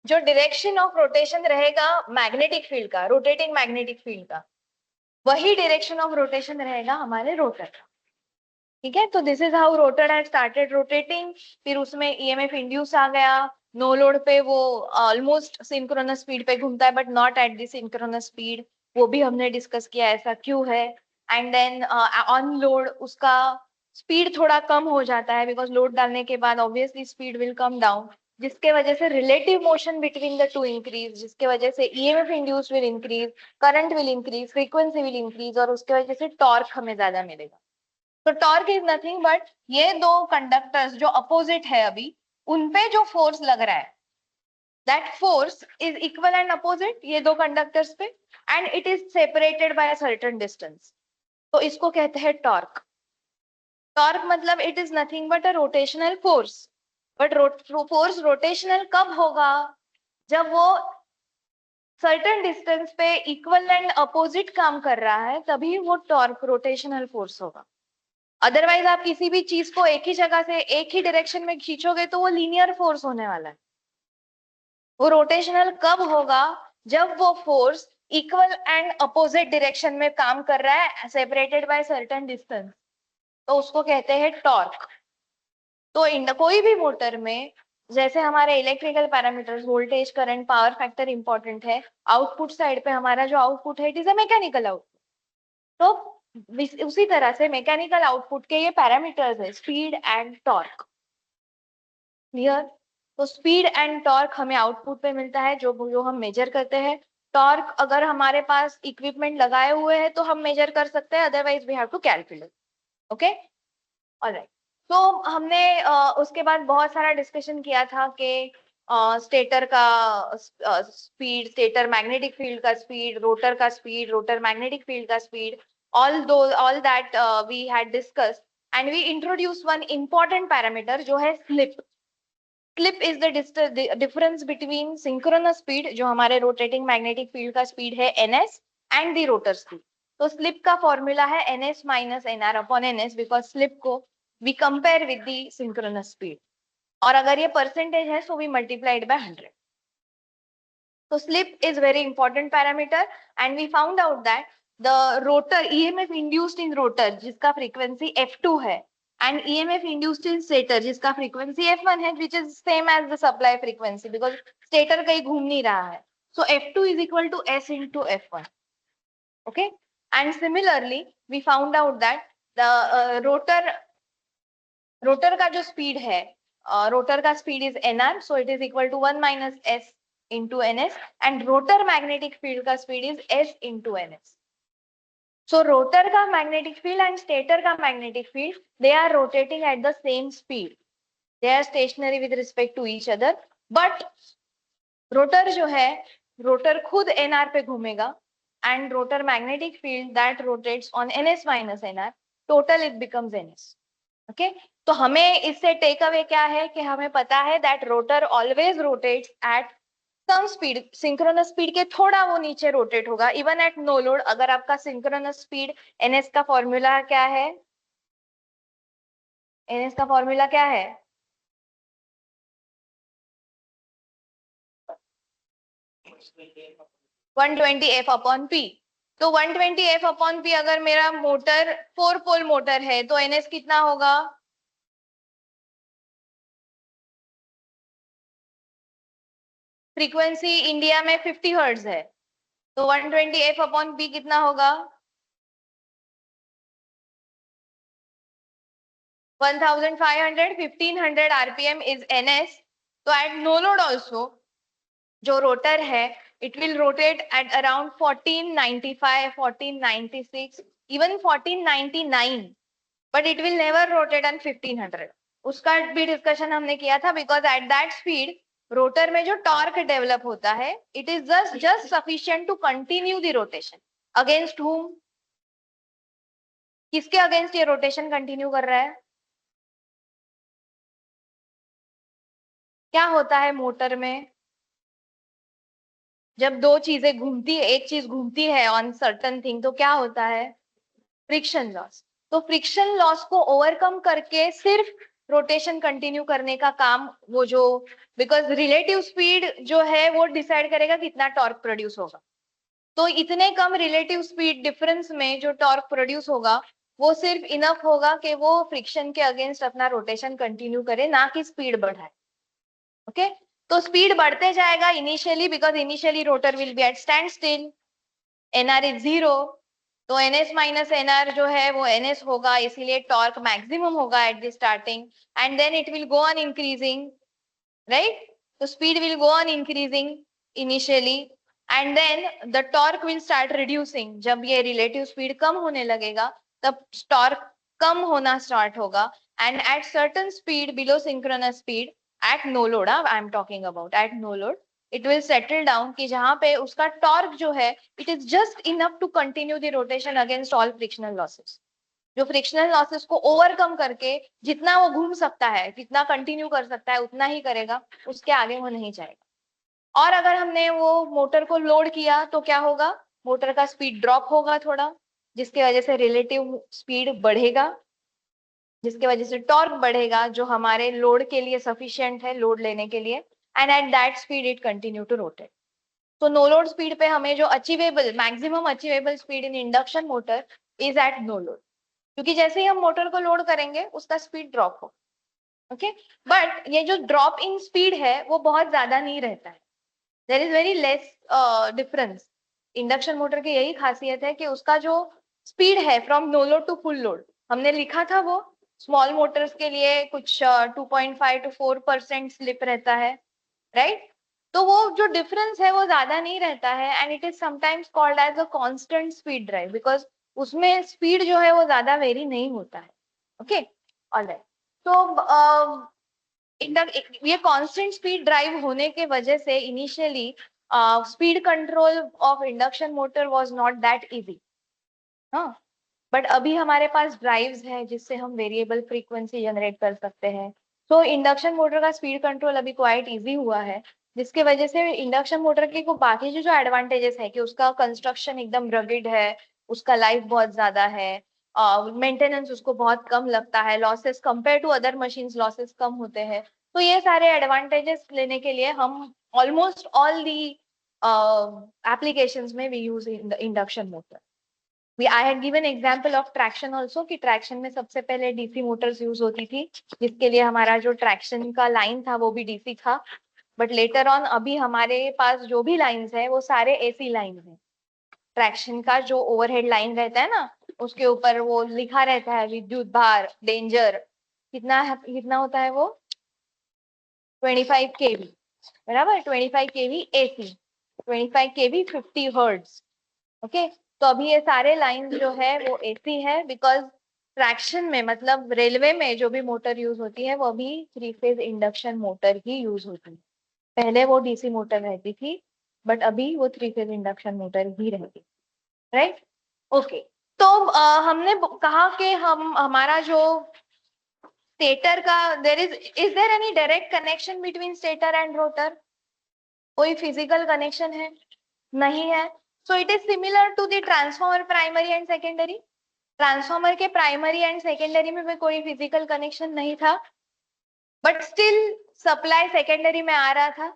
जो direction of rotation रहेगा magnetic field का, रोटेटिंग मैग्नेटिक फील्ड का, वही डायरेक्शन ऑफ रोटेशन रहेगा हमारे रोटर का। ठीक है, तो this is how rotor had started rotating. फिर उसमें ईएमएफ इंड्यूस आ गया, नो लोड पे वो ऑलमोस्ट सिंक्रोनस स्पीड पे घूमता है but not at the synchronous speed, वो भी हमने डिस्कस किया ऐसा क्यों है। एंड देन ऑन लोड उसका स्पीड थोड़ा कम हो जाता है बिकॉज लोड डालने के बाद obviously speed will come down, जिसके वजह से relative motion between the two increase, जिसके वजह से EMF induce will increase, current will increase, frequency will increase, और उसके वजह से टॉर्क हमें ज्यादा मिलेगा। तो टॉर्क इज नथिंग बट ये दो कंडक्टर्स जो अपोजिट है अभी, उनपे जो फोर्स लग रहा है, that force is equal and opposite ये दो कंडक्टर्स पे, and it is separated by a certain distance, तो इसको कहते हैं टॉर्क। टॉर्क मतलब it is nothing but a rotational force, but force rotational कब होगा, जब वो सर्टेन डिस्टेंस पे इक्वल एंड अपोजिट काम कर रहा है, तभी वो टॉर्क रोटेशनल फोर्स होगा। अदरवाइज आप किसी भी चीज को एक ही जगह से एक ही डायरेक्शन में खींचोगे तो वो लीनियर फोर्स होने वाला है। वो रोटेशनल कब होगा, जब वो force equal and opposite direction में काम कर रहा है सेपरेटेड बाय सर्टेन डिस्टेंस, तो उसको कहते हैं टॉर्क। तो कोई भी मोटर में जैसे हमारे electrical parameters voltage current power factor important है, आउटपुट साइड पे हमारा जो आउटपुट है it is a mechanical output, तो उसी तरह से मैकेनिकल आउटपुट के ये पैरामीटर्स है स्पीड एंड टॉर्क। क्लियर? तो स्पीड एंड टॉर्क हमें आउटपुट पे मिलता है जो हम मेजर करते हैं। टॉर्क अगर हमारे पास इक्विपमेंट लगाए हुए हैं तो हम मेजर कर सकते हैं, otherwise we have to calculate. Okay, alright. तो हमने उसके बाद बहुत सारा डिस्कशन किया था कि स्टेटर का स्पीड, स्टेटर मैग्नेटिक फील्ड का स्पीड, रोटर का स्पीड, रोटर मैग्नेटिक फील्ड का speed, all that we had discussed, and we introduced one important parameter जो है slip. Slip is the difference between synchronous speed जो हमारे rotating magnetic field का speed है ns and the rotor speed. तो slip का formula है ns minus nr upon ns because slip को we compare with the synchronous speed, और अगर ये percentage है so we multiply it by 100. So slip is very important parameter and we found out that the rotor EMF induced in rotor जिसका frequency F2 है and EMF induced in stator जिसका frequency F1 है, which is same as the supply frequency because stator कहीं घूम नहीं रहा है. So F2 is equal to S into F1. Okay, and similarly we found out that the rotor का जो speed है, rotor का speed is nr, so it is equal to 1 minus S into ns, and rotor magnetic field का speed is S into ns. So rotor का magnetic field and stator का magnetic field, they are rotating at the same speed. They are stationary with respect to each other, but rotor जो है, rotor खुद nr पे घूमेगा, and rotor magnetic field that rotates on ns minus nr, total it becomes ns. Okay, तो हमें इससे take away क्या है कि हमें पता है that rotor always rotates at some speed, synchronous speed के थोड़ा वो नीचे रोटेट होगा इवन एट नो लोड। अगर आपका सिंक्रोनस स्पीड एनएस का फॉर्मूला क्या है, एनएस का फॉर्मूला क्या है, वन 120 f अपॉन पी। तो 120 f अपॉन पी अगर मेरा मोटर 4 पोल मोटर है तो एनएस कितना होगा, फ्रीक्वेंसी इंडिया में 50 हर्ट्ज है, तो 120 f अपॉन पी कितना होगा, 1500, 1500 rpm is ns. तो at no load also जो रोटर है it will rotate at around 1495, 1496, even 1499, but it will never rotate on 1500. उसका भी डिस्कशन हमने किया था because at that speed rotor में जो टॉर्क डेवलप होता है it is just sufficient to continue the rotation. Against whom? किसके अगेंस्ट ये रोटेशन कंटिन्यू कर रहा है? क्या होता है मोटर में जब दो चीजें घूमती है, एक चीज घूमती है ऑन सर्टन थिंग, तो क्या होता है? Friction loss. तो फ्रिक्शन लॉस को ओवरकम करके सिर्फ रोटेशन कंटिन्यू करने का काम वो जो, बिकॉज रिलेटिव स्पीड जो है वो डिसाइड करेगा कितना टॉर्क प्रोड्यूस होगा। तो इतने कम रिलेटिव स्पीड डिफरेंस में जो टॉर्क प्रोड्यूस होगा वो सिर्फ इनफ होगा कि वो फ्रिक्शन के अगेंस्ट अपना रोटेशन कंटिन्यू करे, ना कि स्पीड बढ़ाए। ओके, तो स्पीड बढ़ते जाएगा initially, because initially rotor will be at stand still, NR is 0, तो एनएस माइनस एनआर जो है वो एनएस होगा, इसीलिए टॉर्क मैक्सिमम होगा at the starting, and then it will go on increasing, right? तो speed will go on increasing initially, and then the torque will start reducing. जब ये रिलेटिव स्पीड कम होने लगेगा तब टॉर्क कम होना स्टार्ट होगा, and at certain speed below synchronous speed, at no load, I am talking about at no load, it will settle down कि जहां पे उसका टॉर्क जो है it is just enough to continue the rotation against all frictional losses. जो frictional losses को overcome करके जितना वो घूम सकता है, जितना कंटिन्यू कर सकता है उतना ही करेगा, उसके आगे वो नहीं जाएगा। और अगर हमने वो मोटर को लोड किया तो क्या होगा, मोटर का स्पीड ड्रॉप होगा थोड़ा, जिसकी वजह से रिलेटिव स्पीड बढ़ेगा, जिसकी वजह से टॉर्क बढ़ेगा जो हमारे लोड के लिए सफिशिएंट है, लोड लेने के लिए, and at that speed it continue to rotate. तो नो लोड स्पीड पे हमें जो achievable maximum achievable speed in induction motor is at no load, क्योंकि जैसे ही हम मोटर को लोड करेंगे उसका स्पीड ड्रॉप हो। ओके, बट ये जो ड्रॉप इन स्पीड है वो बहुत ज्यादा नहीं रहता है, there is very less difference. Induction motor की यही खासियत है कि उसका जो स्पीड है from no load to full load, हमने लिखा था वो स्मॉल मोटर्स के लिए कुछ 2.5 to 4% स्लिप रहता है, राइट? तो वो जो डिफरेंस है वो ज्यादा नहीं रहता है, and it is sometimes called as a constant speed drive, because उसमें स्पीड जो है वो ज्यादा वेरी नहीं होता है। Okay, alright. तो ये कांस्टेंट स्पीड ड्राइव होने के वजह से initially speed control of induction motor was not that easy. हाँ, बट अभी हमारे पास ड्राइव्स है जिससे हम वेरिएबल फ्रीक्वेंसी जनरेट कर सकते हैं। तो इंडक्शन मोटर का स्पीड कंट्रोल अभी क्वाइट इजी हुआ है, जिसके वजह से इंडक्शन मोटर के को बाकी जो एडवांटेजेस है कि उसका कंस्ट्रक्शन एकदम रगिड है, उसका लाइफ बहुत ज्यादा है, मेंटेनेंस उसको बहुत कम लगता है, losses compare to other machines losses कम होते हैं। तो ये सारे एडवांटेजेस लेने के लिए हम ऑलमोस्ट ऑल दी एप्लीकेशंस में we use induction motor. I had given example of traction also कि ट्रैक्शन में सबसे पहले डीसी मोटर्स यूज होती थी, जिसके लिए हमारा जो ट्रैक्शन का लाइन था वो भी डीसी था, बट लेटर ऑन अभी हमारे पास जो भी लाइंस है वो सारे एसी लाइन है। ट्रैक्शन का जो ओवरहेड लाइन रहता है ना, उसके ऊपर वो लिखा रहता है विद्युत भार डेंजर, कितना होता है वो 25 kV, बराबर 25 kV AC, 25 kV 50 hertz. Okay, तो अभी ये सारे लाइन जो है वो एसी है, बिकॉज ट्रैक्शन में मतलब रेलवे में जो भी मोटर यूज होती है वो अभी 3 फेज इंडक्शन मोटर ही यूज होती है। पहले वो डीसी मोटर रहती थी, बट अभी वो 3 फेज इंडक्शन मोटर ही रहती, राइट? ओके, तो हमने कहा कि हम हमारा जो स्टेटर का is there any direct connection between stator and rotor? कोई फिजिकल कनेक्शन है? नहीं है। So it is similar to the transformer primary and secondary. Transformer के प्राइमरी एंड सेकेंडरी में भी कोई फिजिकल कनेक्शन नहीं था, बट स्टिल सप्लाई सेकेंडरी में आ रहा था।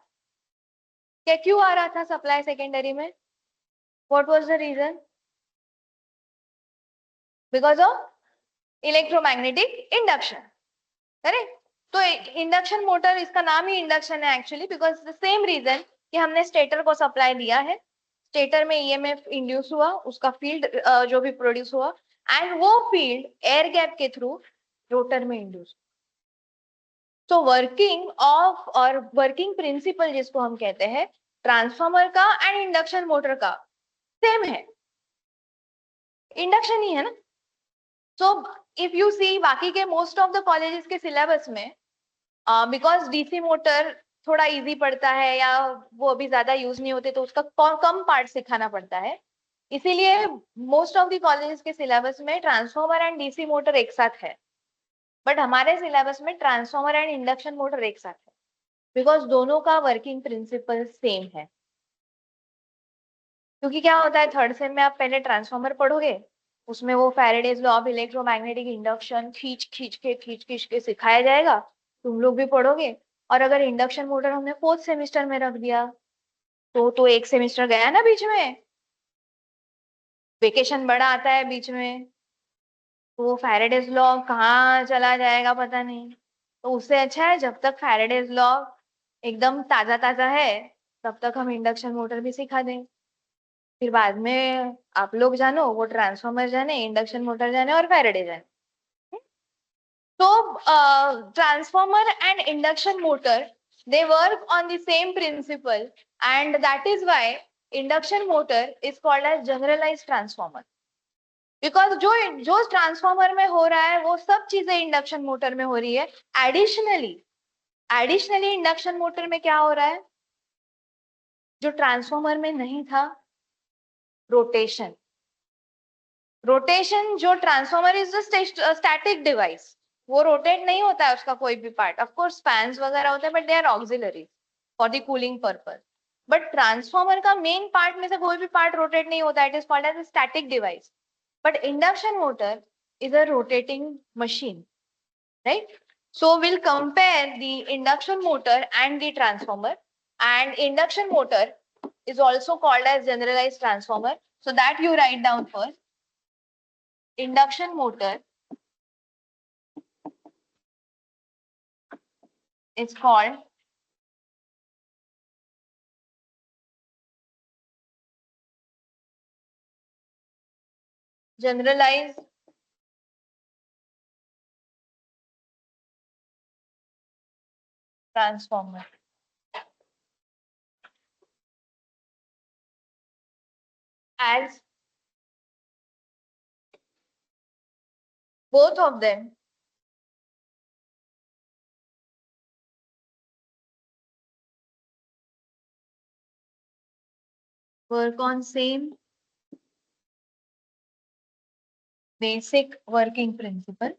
क्या क्यों आ रहा था सप्लाई सेकेंडरी में? What was the reason? Because of electromagnetic induction, correct? तो इंडक्शन मोटर, इसका नाम ही इंडक्शन है actually, because the same reason कि हमने स्टेटर को सप्लाई दिया है, स्टेटर में ईएमएफ इंड्यूस हुआ, उसका फील्ड जो भी प्रोड्यूस हुआ, एंड वो फील्ड एयर गैप के थ्रू रोटर में इंड्यूस। तो वर्किंग ऑफ और वर्किंग प्रिंसिपल जिसको हम कहते हैं ट्रांसफार्मर का एंड इंडक्शन मोटर का सेम है, इंडक्शन ही है ना। सो इफ यू सी बाकी के मोस्ट ऑफ द कॉलेजेस के सिलेबस में, बिकॉज डीसी मोटर थोड़ा इजी पड़ता है या वो अभी ज्यादा यूज नहीं होते तो उसका कम पार्ट सिखाना पड़ता है, इसीलिए मोस्ट ऑफ द कॉलेजेस के सिलेबस में ट्रांसफॉर्मर एंड डीसी मोटर एक साथ है, बट हमारे सिलेबस में ट्रांसफॉर्मर एंड इंडक्शन मोटर एक साथ है, बिकॉज दोनों का वर्किंग प्रिंसिपल सेम है। क्योंकि क्या होता है, थर्ड सेम में आप पहले ट्रांसफॉर्मर पढ़ोगे, उसमें वो Faraday's law of electromagnetic induction खींच के सिखाया जाएगा, तुम लोग भी पढ़ोगे। और अगर इंडक्शन मोटर हमने फोर्थ सेमिस्टर में रख दिया तो एक सेमिस्टर गया ना बीच में, वेकेशन बड़ा आता है बीच में, तो वो फैराडेज लॉ कहाँ चला जाएगा पता नहीं। तो उससे अच्छा है जब तक फैराडेज लॉ एकदम ताजा ताजा है तब तक हम इंडक्शन मोटर भी सिखा दें, फिर बाद में आप लोग जानो, वो ट्रांसफॉर्मर जाने, इंडक्शन मोटर जाने और फैराडे जाने। So transformer and induction motor, they work on the same principle, and that is why induction motor is called as generalized transformer. Because जो ट्रांसफॉर्मर में हो रहा है वो सब चीजें इंडक्शन मोटर में हो रही है। एडिशनली इंडक्शन मोटर में क्या हो रहा है जो ट्रांसफॉर्मर में नहीं था? रोटेशन। रोटेशन, जो ट्रांसफॉर्मर इज स्टैटिक डिवाइस, वो रोटेट नहीं होता है उसका कोई भी पार्ट। ऑफ कोर्स फैंस वगैरह होते हैं but they are auxiliary for the cooling purpose. But transformer का मेन पार्ट में से कोई भी पार्ट रोटेट नहीं होता, it is called as static device. But induction motor is a rotating machine, right? So we'll compare the induction motor and the transformer, and induction motor is also called as generalized transformer, so that you write down first. Induction motor is called generalized transformer. As both of them work on same basic working principle,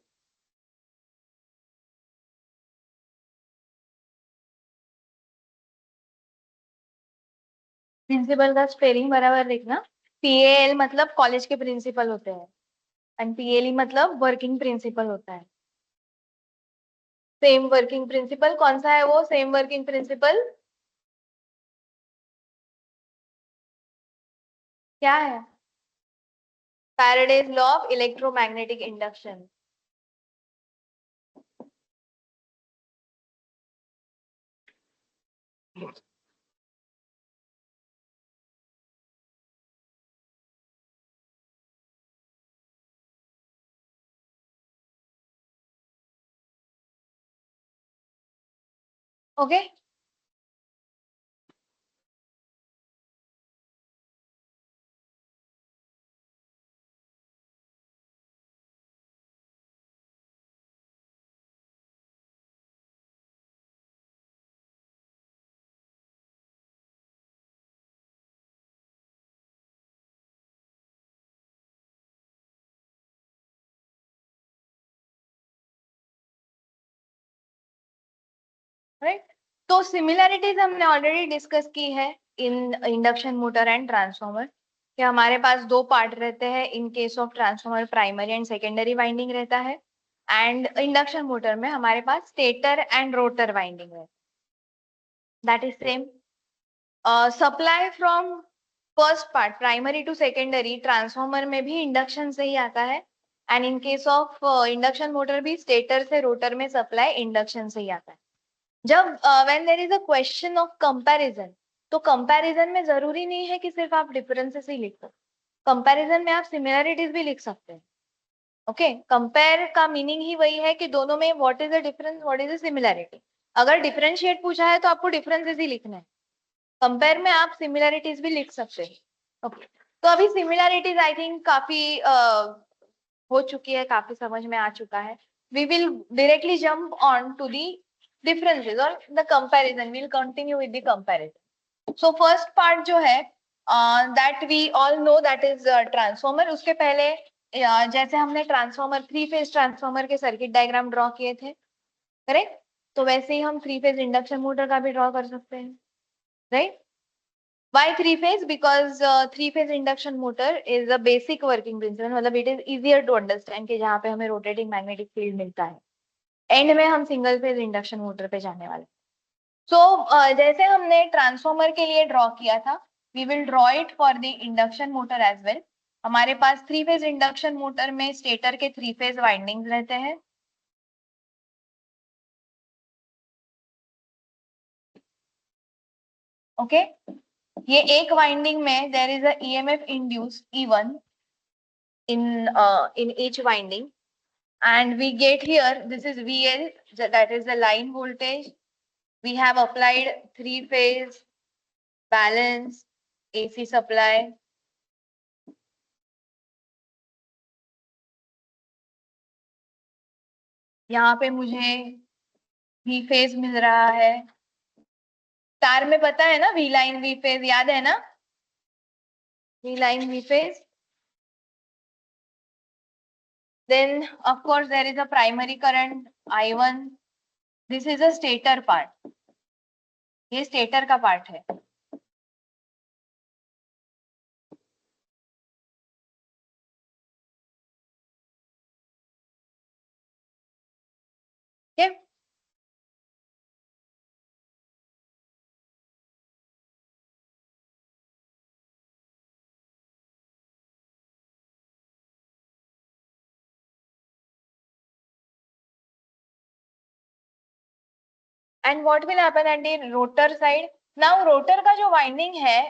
principle का spelling बराबर लिखना। PL मतलब college के principle होते हैं, and PLE मतलब working principle होता है। सेम वर्किंग प्रिंसिपल कौन सा है? वो सेम वर्किंग प्रिंसिपल क्या है? Faraday's law of electromagnetic induction. Okay, right. तो सिमिलैरिटीज हमने ऑलरेडी डिस्कस की है in induction motor and transformer, कि हमारे पास दो पार्ट रहते हैं। In case of transformer primary and secondary winding रहता है, एंड इंडक्शन मोटर में हमारे पास स्टेटर एंड रोटर वाइंडिंग है। That is same. Supply from first part primary to secondary transformer में भी इंडक्शन से ही आता है, and in case of induction motor भी स्टेटर से रोटर में सप्लाई इंडक्शन से ही आता है। जब when there is a question of comparison, तो कंपैरिजन में जरूरी नहीं है कि सिर्फ आप डिफरेंसेस ही लिखो, कंपैरिजन में आप सिमिलरिटीज भी लिख सकते हैं। ओके, कंपेयर का मीनिंग ही वही है कि दोनों में what is the difference, what is the similarity. अगर डिफरेंशिएट पूछा है तो आपको डिफरेंसेस ही लिखना है, कंपेयर में आप सिमिलरिटीज भी लिख सकते हैं। ओके, तो अभी सिमिलरिटीज आई थिंक काफी हो चुकी है, काफी समझ में आ चुका है। We will directly jump on to the differences or the comparison. We'll continue with the comparison. So first part जो है that we all know, that is transformer. उसके पहले जैसे हमने ट्रांसफॉर्मर, थ्री फेज ट्रांसफॉर्मर के सर्किट डायग्राम ड्रॉ किए थे, correct? तो वैसे ही हम थ्री फेज इंडक्शन मोटर का भी ड्रॉ कर सकते हैं, right? Why three phase? Because three phase induction motor is a basic working principle, मतलब it is easier to understand कि जहाँ पे हमें rotating magnetic field मिलता है. एंड में हम सिंगल फेज इंडक्शन मोटर पे जाने वाले. सो जैसे हमने ट्रांसफॉर्मर के लिए ड्रॉ किया था, we will draw it for the induction motor as well. हमारे पास थ्री फेज इंडक्शन मोटर में स्टेटर के थ्री फेज वाइंडिंग्स रहते हैं. ओके ये एक वाइंडिंग में there is a EMF induced E1 in each winding, and we get here this is VL, that is the line voltage. We have applied three phase balance AC supply. यहाँ पे मुझे V phase मिल रहा है. Star में पता है ना, V line V phase याद है ना, V line V phase. Then of course there is a primary current I1. This is a stator part, ये स्टेटर का पार्ट है. okay? And what will happen at the rotor side? Now rotor का जो winding है,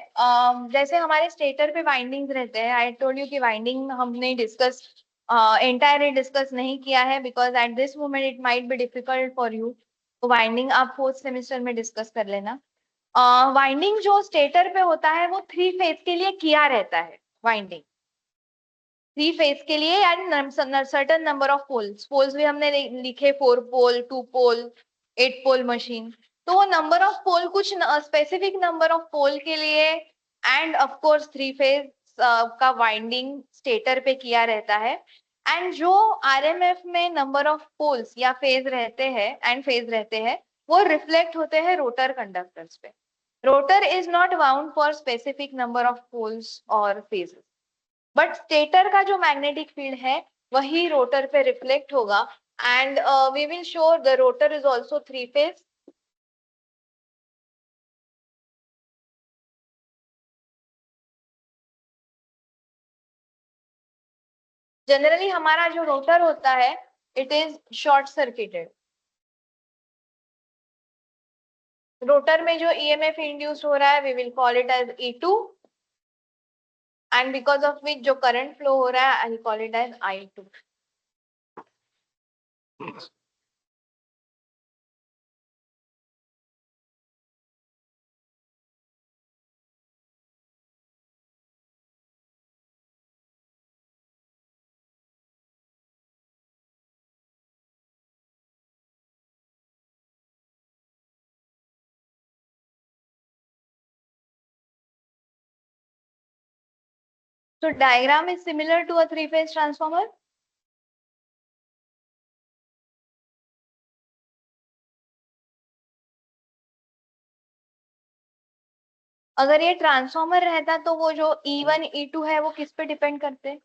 जैसे हमारे stator पे windings रहते हैं, आई टोल्ड यू कि वाइंडिंग हमने डिस्कस एंटायरली डिस्कस नहीं किया है because at this moment it might be difficult for you. तो वाइंडिंग आप फोर्थ सेमेस्टर में डिस्कस कर लेना. वाइंडिंग जो स्टेटर पे होता है वो थ्री फेज के लिए किया रहता है. वाइंडिंग थ्री फेज के लिए and certain number of poles, poles भी हमने लिखे 4 पोल 2 पोल 8 पोल मशीन. तो वो नंबर ऑफ पोल कुछ स्पेसिफिक नंबर ऑफ पोल के लिए end of course three phase का वाइंडिंग स्टेटर पे किया रहता है. एंड जो आरएमएफ में नंबर ऑफ पोल्स या फेज रहते हैं एंड फेज रहते हैं वो रिफ्लेक्ट होते हैं रोटर कंडक्टर्स पे. Rotor is not bound for specific number of poles और फेजेस, बट स्टेटर का जो मैग्नेटिक फील्ड है वही रोटर पे रिफ्लेक्ट होगा. And we will show the rotor is also three phase. Generally हमारा जो रोटर होता है it is short circuited. Rotor में जो ईएमएफ इंड्यूस हो रहा है we will call it as E2, and because of which जो करंट फ्लो हो रहा है I will call it as I2. So diagram is similar to a three phase transformer. अगर ये ट्रांसफॉर्मर रहता तो वो जो E1 E2 है वो किस पे डिपेंड करते?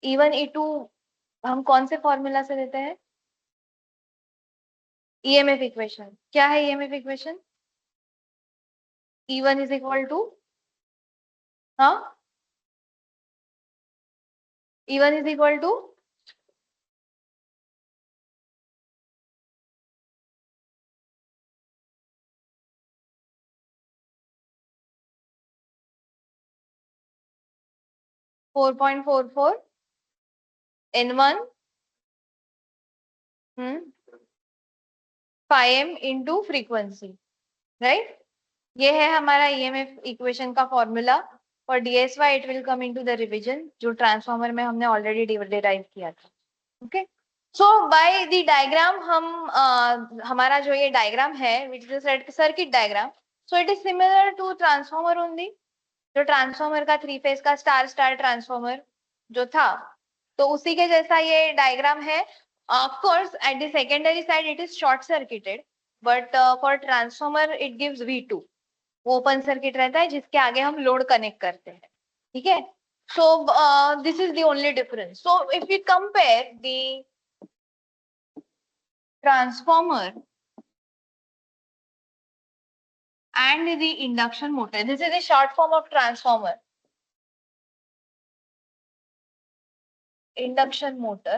E1 E2 हम कौन से फॉर्मूला से देते हैं? EMF equation. क्या है EMF equation? E1 is equal to, हाँ, E1 is equal to 4.44 N1 5M into frequency, right. ये है हमारा ईएमएफ इक्वेशन का फॉर्मूला. और DSY it will come into the revision जो ट्रांसफॉर्मर में हमने ऑलरेडी डिराइव किया था. Okay so by the diagram हम हमारा जो ये डायग्राम है which is circuit diagram, so it is similar to transformer only. जो ट्रांसफॉर्मर का थ्री फेज का स्टार स्टार ट्रांसफॉर्मर जो था तो उसी के जैसा ये डायग्राम है. Of course at the secondary side it is short circuited, but for transformer it gives V2, वो ओपन सर्किट रहता है जिसके आगे हम लोड कनेक्ट करते हैं, ठीक है। So this is the only difference. So if you compare the transformer and the induction motor, this is the short form of transformer, induction motor.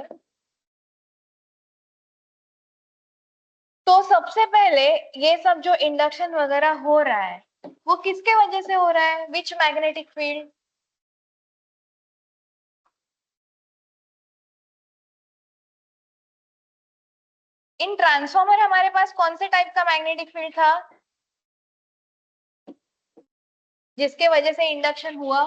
तो सबसे पहले ये सब जो इंडक्शन वगैरह हो रहा है वो किसके वजह से हो रहा है? विच मैग्नेटिक फील्ड? इन ट्रांसफॉर्मर हमारे पास कौन से टाइप का मैग्नेटिक फील्ड था जिसके वजह से इंडक्शन हुआ?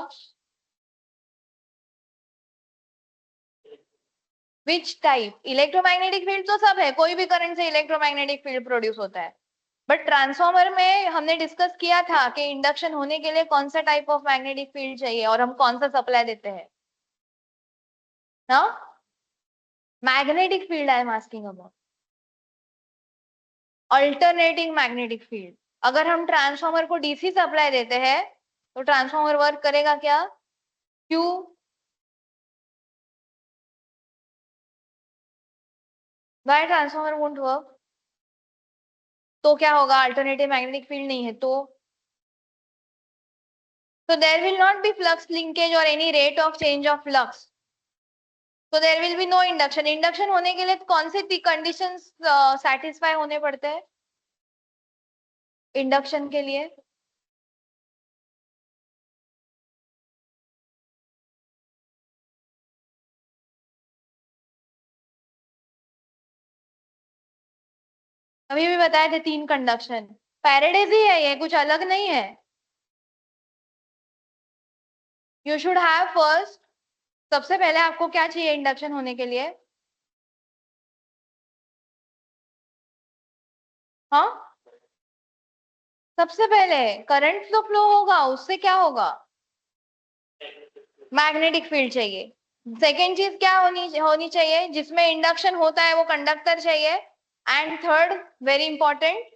Which type? इलेक्ट्रोमैग्नेटिक फील्ड तो सब है, कोई भी करंट से इलेक्ट्रोमैग्नेटिक फील्ड प्रोड्यूस होता है, बट ट्रांसफॉर्मर में हमने डिस्कस किया था कि इंडक्शन होने के लिए कौन सा टाइप ऑफ मैग्नेटिक फील्ड चाहिए और हम कौन सा सप्लाई देते हैं ना? Magnetic field I am asking about, alternating magnetic field. अगर हम ट्रांसफॉर्मर को डीसी सप्लाई देते हैं तो ट्रांसफॉर्मर वर्क करेगा क्या? क्यों? Why transformer won't work? तो क्या होगा? अल्टरनेटिव मैग्नेटिक फील्ड नहीं है तो there will not be flux linkage or any rate of change of flux, so there will be no induction. Induction होने के लिए कौन से कंडीशंस सेटिस्फाई होने पड़ते हैं इंडक्शन के लिए? अभी भी बताए थे 3 कंडक्शन. फैराडेज ही है ये, कुछ अलग नहीं है. यू शुड हैव फर्स्ट, सबसे पहले आपको क्या चाहिए इंडक्शन होने के लिए? हाँ, सबसे पहले करंट तो फ्लो होगा, उससे क्या होगा? मैग्नेटिक फील्ड चाहिए. सेकेंड चीज क्या होनी चाहिए? जिसमें इंडक्शन होता है वो कंडक्टर चाहिए. एंड थर्ड वेरी इंपॉर्टेंट,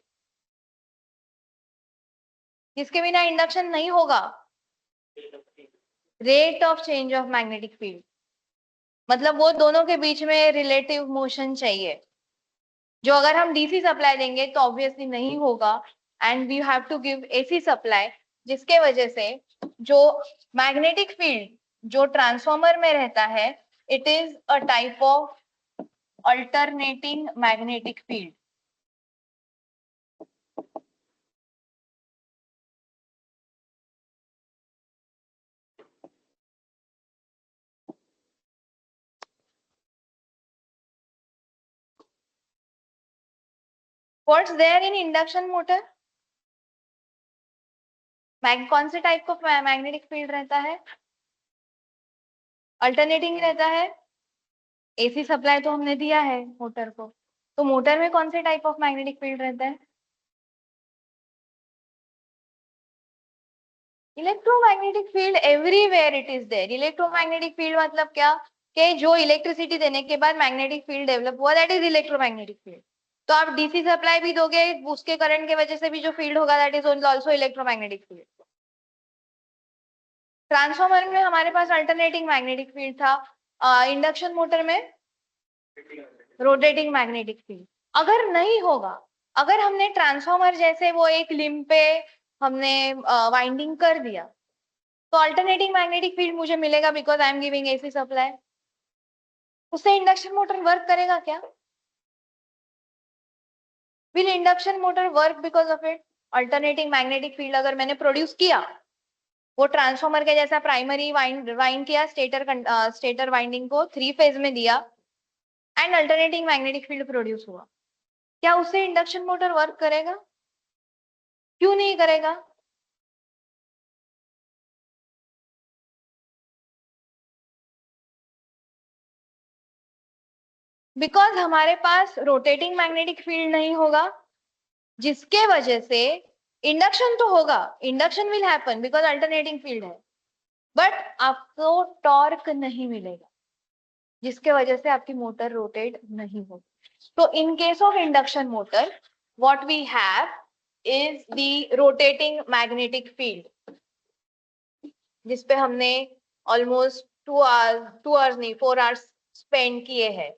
जिसके बिना इंडक्शन नहीं होगा, rate of change of magnetic field. मतलब वो दोनों के बीच में रिलेटिव मोशन चाहिए, जो अगर हम डीसी सप्लाई देंगे तो ऑब्वियसली नहीं होगा. And we have to give AC supply, जिसके वजह से जो मैग्नेटिक फील्ड जो ट्रांसफॉर्मर में रहता है, it is a type of alternating magnetic field. What's there in induction motor? कौन से टाइप का मैग्नेटिक फील्ड रहता है? अल्टरनेटिंग रहता है. एसी सप्लाई तो हमने दिया है मोटर को, तो मोटर में कौन से टाइप ऑफ मैग्नेटिक फील्ड रहता है? Electromagnetic field everywhere it is there. Electromagnetic field मतलब क्या? कि जो इलेक्ट्रिसिटी देने के बाद मैग्नेटिक फील्ड डेवलप हुआ, दैट इज इलेक्ट्रोमैग्नेटिक फील्ड. तो आप डीसी सप्लाई भी दोगे, उसके करंट के वजह से भी जो फील्ड होगा, that is also electromagnetic field. Transformer में हमारे पास अल्टरनेटिंग मैग्नेटिक फील्ड था, इंडक्शन मोटर में रोटेटिंग मैग्नेटिक फील्ड. अगर नहीं होगा, अगर हमने ट्रांसफॉर्मर जैसे वो एक लिंब पे हमने वाइंडिंग कर दिया, तो अल्टरनेटिंग मैग्नेटिक फील्ड मुझे मिलेगा because I am giving AC supply. उससे इंडक्शन मोटर वर्क करेगा क्या? Will induction motor work because of it? Alternating magnetic field अगर मैंने प्रोड्यूस किया, वो ट्रांसफॉर्मर के जैसा प्राइमरी वाइंड किया, स्टेटर वाइंडिंग को 3 फेज में दिया, and alternating magnetic field produce हुआ, क्या उससे इंडक्शन मोटर वर्क करेगा? क्यों नहीं करेगा? बिकॉज हमारे पास रोटेटिंग मैग्नेटिक फील्ड नहीं होगा, जिसके वजह से इंडक्शन तो होगा, induction will happen because alternating field है, बट आपको टॉर्क नहीं मिलेगा, जिसके वजह से आपकी मोटर रोटेट नहीं होगी. तो इन case of induction motor, what we have is the rotating magnetic field, जिसपे हमने ऑलमोस्ट 2 आवर्स नहीं 4 आवर्स स्पेंड किए हैं.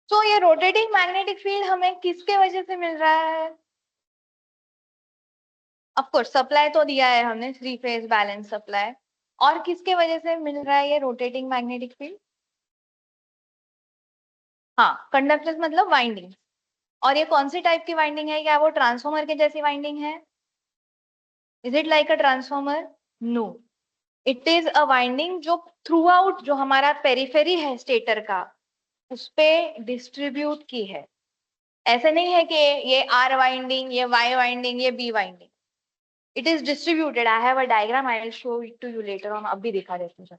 तो ये रोटेटिंग मैग्नेटिक फील्ड हमें किसके वजह से मिल रहा है? ऑफ कोर्स सप्लाई तो दिया है हमने, 3 फेज बैलेंस सप्लाई. और किसके वजह से मिल रहा है ये रोटेटिंग मैग्नेटिक फील्ड? हाँ, कंडक्टर्स मतलब वाइंडिंग. और ये कौन सी टाइप की वाइंडिंग है? क्या वो ट्रांसफॉर्मर के जैसी वाइंडिंग है? Is it like a transformer? No, it is a winding जो थ्रू आउट जो हमारा पेरिफेरी है स्टेटर का, उस पे डिस्ट्रीब्यूट की है. ऐसे नहीं है कि ये आर वाइंडिंग, ये वाई वाइंडिंग, ये B winding. It is distributed. I have a diagram, I will show it to you later on. अभी दिखा देती हूँ.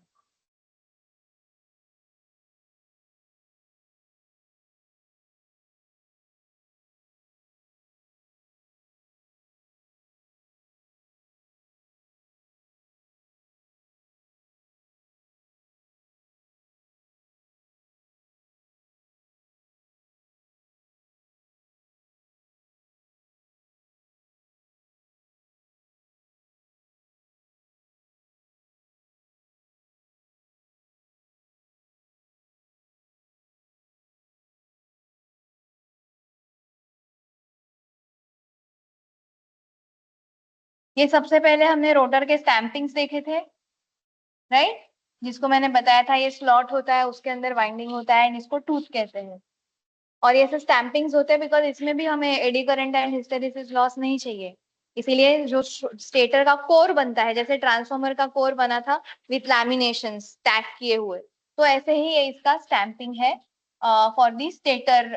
ये सबसे पहले हमने रोटर के स्टैंपिंग्स देखे थे, राइट? जिसको मैंने बताया था ये स्लॉट होता है, उसके अंदर वाइंडिंग होता है, एंड इसको टूथ कहते हैं. और ये सब स्टैंपिंग्स होते हैं बिकॉज इसमें भी हमें eddy current and hysteresis loss नहीं चाहिए. इसीलिए जो स्टेटर का कोर बनता है, जैसे ट्रांसफॉर्मर का कोर बना था विथ लैमिनेशन स्टैक किए हुए, तो ऐसे ही ये इसका स्टैंपिंग है फॉर दी स्टेटर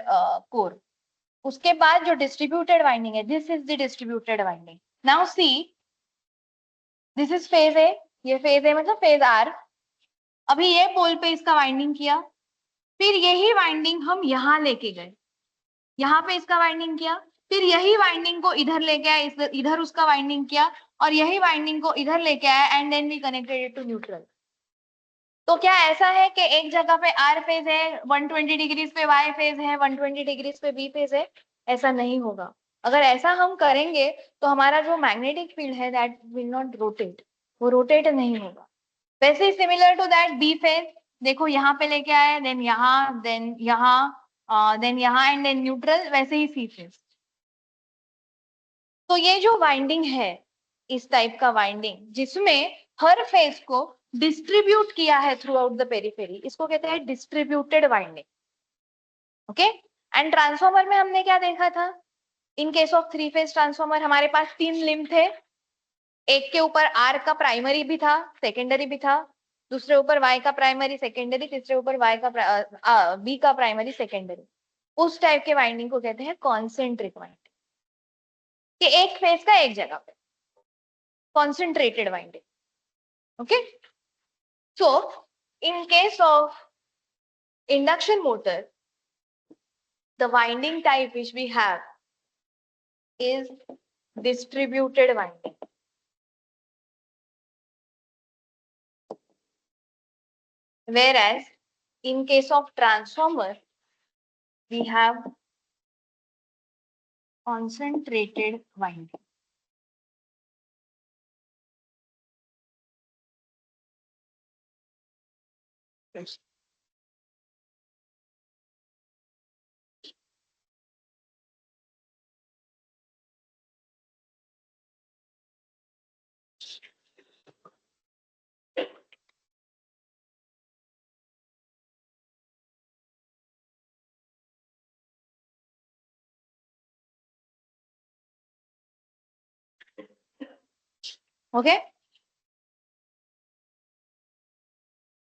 कोर. उसके बाद जो डिस्ट्रीब्यूटेड वाइंडिंग है, this is the distributed winding. Now see, this is phase A. ये फेज ए मतलब फेज आर. अभी ये पोल पे इसका वाइंडिंग किया, फिर यही वाइंडिंग हम यहाँ लेके गए, यहाँ पे इसका वाइंडिंग किया, फिर यही वाइंडिंग को इधर लेके आए, इधर उसका वाइंडिंग किया, और यही वाइंडिंग को इधर लेके आया, and then we connected it to neutral. तो क्या ऐसा है कि एक जगह पे आर फेज है, 120 डिग्रीज पे वाई फेज है, 120 डिग्रीज पे बी फेज है? ऐसा नहीं होगा. अगर ऐसा हम करेंगे तो हमारा जो मैग्नेटिक फील्ड है दैट विल नॉट रोटेट, वो रोटेट नहीं होगा. वैसे ही similar to that B phase, देखो यहाँ पे लेके आए, देन यहाँ, देन यहाँ, देन यहाँ, एंड देन न्यूट्रल. वैसे ही सी फेज. तो ये जो वाइंडिंग है, इस टाइप का वाइंडिंग जिसमें हर फेज को डिस्ट्रीब्यूट किया है थ्रू आउट द पेरिफेरी, इसको कहते हैं distributed winding. Okay. And transformer में हमने क्या देखा था? इन केस ऑफ 3 फेज ट्रांसफॉर्मर हमारे पास 3 लिंब थे. एक के ऊपर आर का प्राइमरी भी था, सेकेंडरी भी था. दूसरे ऊपर वाई का प्राइमरी सेकेंडरी, तीसरे ऊपर वाई का बी का प्राइमरी सेकेंडरी. उस टाइप के वाइंडिंग को कहते हैं कॉन्सेंट्रिक वाइंडिंग, कि एक फेज का एक जगह पे concentrated winding. Okay, so in case of induction motor, the winding type which we have is distributed winding. Whereas in case of transformer, we have concentrated winding. Okay,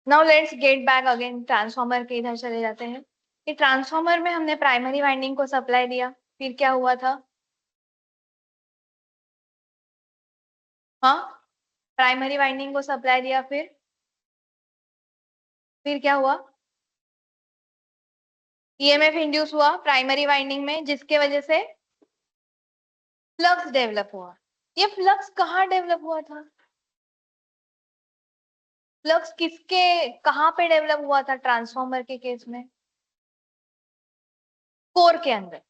now let's get back again. Transformer के इधर चले जाते हैं कि transformer में हमने primary winding को supply दिया, फिर क्या हुआ था? हाँ, प्राइमरी वाइंडिंग को सप्लाई दिया, फिर क्या हुआ? ईएमएफ इंड्यूस हुआ प्राइमरी वाइंडिंग में, जिसके वजह से फ्लक्स डेवलप हुआ। ये फ्लक्स कहाँ डेवलप हुआ था? फ्लक्स किसके कहाँ पे डेवलप हुआ था ट्रांसफॉर्मर के केस में? कोर के अंदर।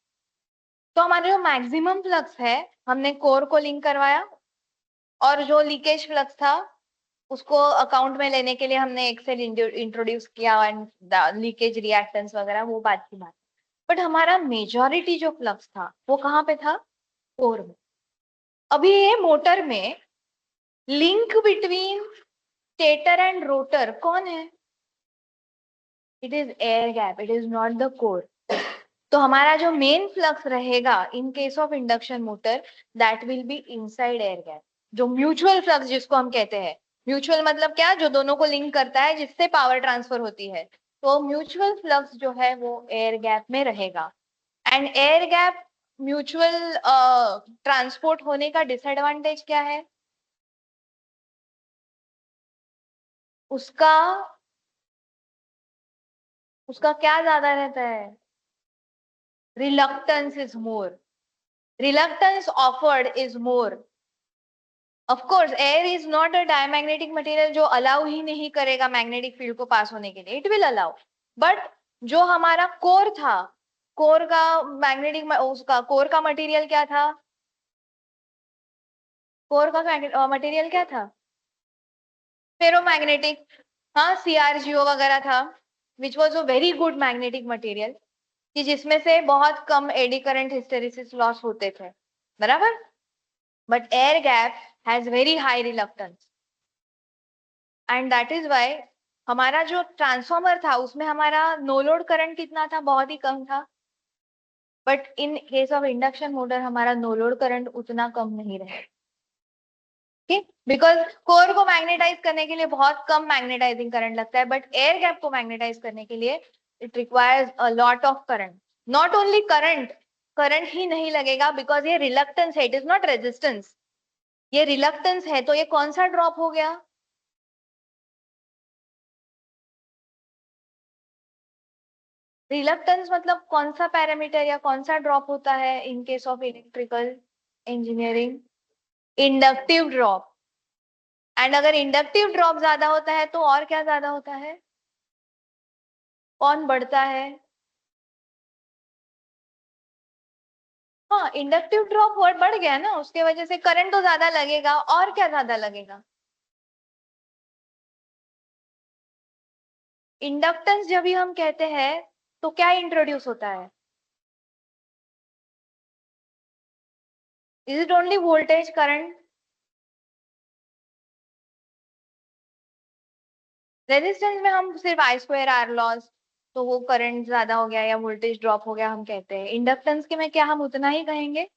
तो हमारे जो मैक्सिमम फ्लक्स है, हमने कोर को लिंक करवाया, और जो लीकेज फ्लक्स था उसको अकाउंट में लेने के लिए हमने एक्सेल इंट्रोड्यूस किया, एंड लीकेज रिएक्टेंस वगैरह, वो बात की बात। बट हमारा मेजॉरिटी जो फ्लक्स था वो कहाँ पे था? कोर में। अभी ये मोटर में link between stator and rotor कौन है? It is air gap, it is not the core. तो हमारा जो मेन फ्लक्स रहेगा इन case of induction motor, that will be inside air gap. जो म्यूचुअल फ्लक्स जिसको हम कहते हैं, म्यूचुअल मतलब क्या? जो दोनों को लिंक करता है, जिससे पावर ट्रांसफर होती है। तो म्यूचुअल फ्लक्स जो है वो एयर गैप में रहेगा। And air gap mutual transport होने का डिसएडवांटेज क्या है? उसका उसका क्या ज्यादा रहता है? Reluctance is more, reluctance offered is more. Of course, air is not a diamagnetic material जो अलाउ ही नहीं करेगा मैग्नेटिक फील्ड को पास होने के लिए, इट विल अलाउ। बट जो हमारा कोर था, कोर का मैग्नेटिक, उसका कोर का मटेरियल क्या था? कोर का मटेरियल क्या था? फेरोमैग्नेटिक। हाँ, सीआरजीओ वगैरह था, which was a very good magnetic material, कि जिसमें से बहुत कम एडी करंट हिस्टेरिसिस लॉस होते थे, बराबर। But air gap has very high reluctance, and that is why हमारा जो ट्रांसफॉर्मर था उसमें हमारा नो लोड करंट कितना था? बहुत ही कम था। But in case of induction motor हमारा नो लोड करंट उतना कम नहीं रहे, ठीक? बिकॉज कोर को मैग्नेटाइज करने के लिए बहुत कम मैग्नेटाइजिंग करंट लगता है, बट एयर गैप को मैग्नेटाइज करने के लिए it requires a lot of current. Not only current, current ही नहीं लगेगा, बिकॉज ये रिलक्टेंस है, इट इज नॉट रेजिस्टेंस। ये रिलक्टेंस है, तो ये कौन सा ड्रॉप हो गया? रिलक्टेंस मतलब कौन सा पैरामीटर या कौन सा ड्रॉप होता है इन case of electrical engineering? Inductive drop. And अगर इंडक्टिव ड्रॉप ज्यादा होता है तो और क्या ज्यादा होता है? कौन बढ़ता है? हाँ, इंडक्टिव ड्रॉप बढ़ गया ना, उसके वजह से करंट तो ज्यादा लगेगा, और क्या ज्यादा लगेगा? इंडक्टेंस जब भी हम कहते हैं तो क्या इंट्रोड्यूस होता है? Is it only voltage current? Resistance में हम सिर्फ आई स्क्वायर आर लॉस, तो वो करंट ज्यादा हो गया या वोल्टेज ड्रॉप हो गया हम कहते हैं। इंडक्टेंस के में क्या हम उतना ही कहेंगे?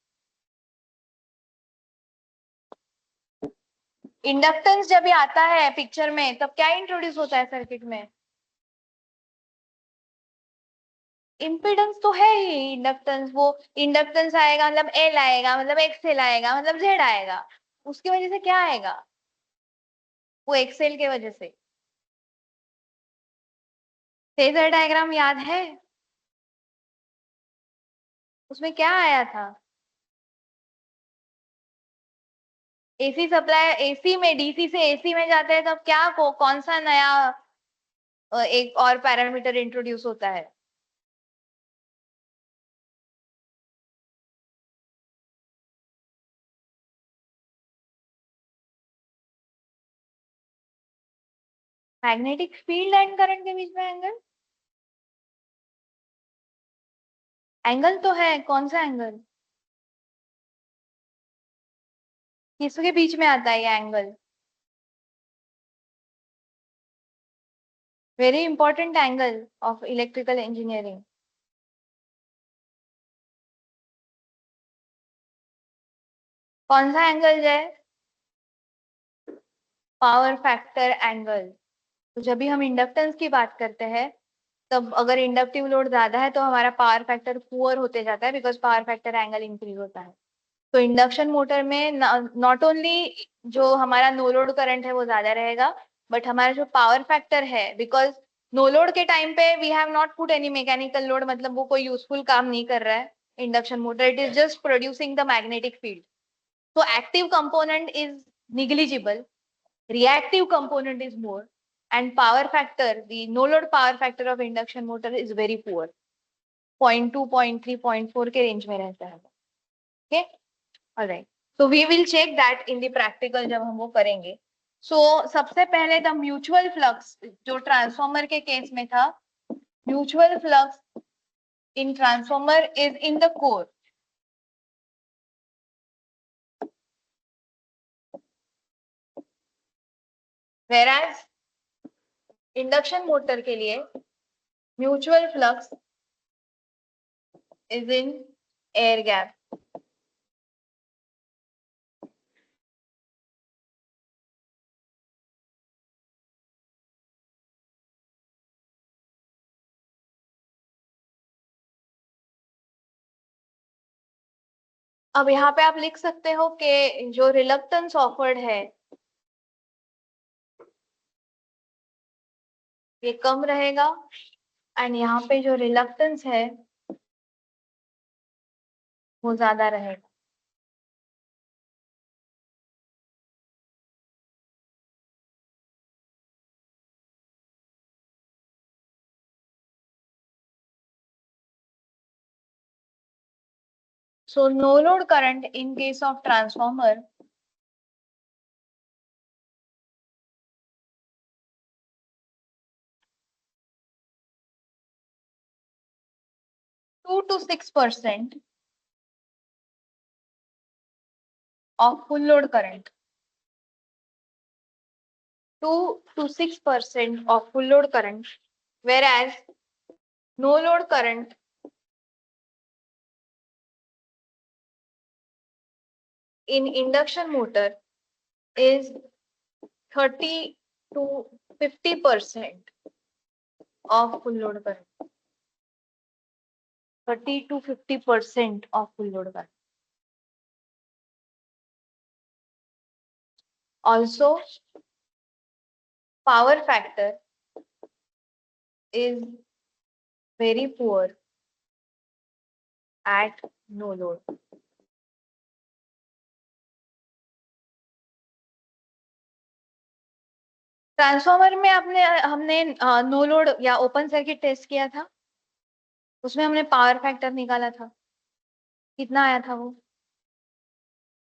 इंडक्टेंस जब भी आता है पिक्चर में, तब क्या इंट्रोड्यूस होता है सर्किट में? इम्पिडेंस तो है ही इंडक्टेंस। वो इंडक्टेंस आएगा मतलब एल आएगा, मतलब एक्सएल आएगा, मतलब जेड आएगा। उसकी वजह से क्या आएगा? वो एक्सएल के वजह से। फेजर डायग्राम याद है? उसमें क्या आया था? एसी सप्लाई, एसी में डीसी से एसी में जाते हैं तब क्या कौन सा नया एक और पैरामीटर इंट्रोड्यूस होता है? मैग्नेटिक फील्ड एंड करंट के बीच में एंगल। एंगल तो है, कौन सा एंगल? किसके बीच में आता है ये angle? Very important angle of electrical engineering. कौन सा एंगल है? Power factor angle. तो जब भी हम इंडक्टेंस की बात करते हैं, तब अगर इंडक्टिव लोड ज्यादा है तो हमारा पावर फैक्टर पुअर होते जाता है, because power factor angle increase होता है। तो इंडक्शन मोटर में नॉट ओनली जो हमारा नो लोड करंट है वो ज्यादा रहेगा, बट हमारा जो पावर फैक्टर है, बिकॉज नो लोड के टाइम पे we have not put any mechanical load, मतलब वो कोई यूजफुल काम नहीं कर रहा है induction motor, it is just producing the magnetic field. So active component is negligible, reactive component is more, and power factor, the no load power factor of induction motor is very poor. 0.2, 0.3, 0.4 के range में रहता है. Okay, all right. So we will check that in the practical जब हम वो करेंगे. So सबसे पहले the mutual flux जो ट्रांसफॉर्मर के केस में था, mutual flux in transformer is in the core. Whereas induction motor के लिए mutual flux is in air gap. अब यहाँ पे आप लिख सकते हो कि जो रिलक्टेंस ऑफर्ड है ये कम रहेगा, एंड यहाँ पे जो रिलक्टेंस है वो ज्यादा रहेगा. So no load current in case of transformer two to 6% of full load current. 2 to 6% of full load current, whereas no load current in induction motor is 30 to 50% of full load current. 30 to 50% of full load current. Also, power factor is very poor at no load. Transformer में हमने no load या open circuit test किया था, उसमें हमने power factor निकाला था. कितना आया था वो,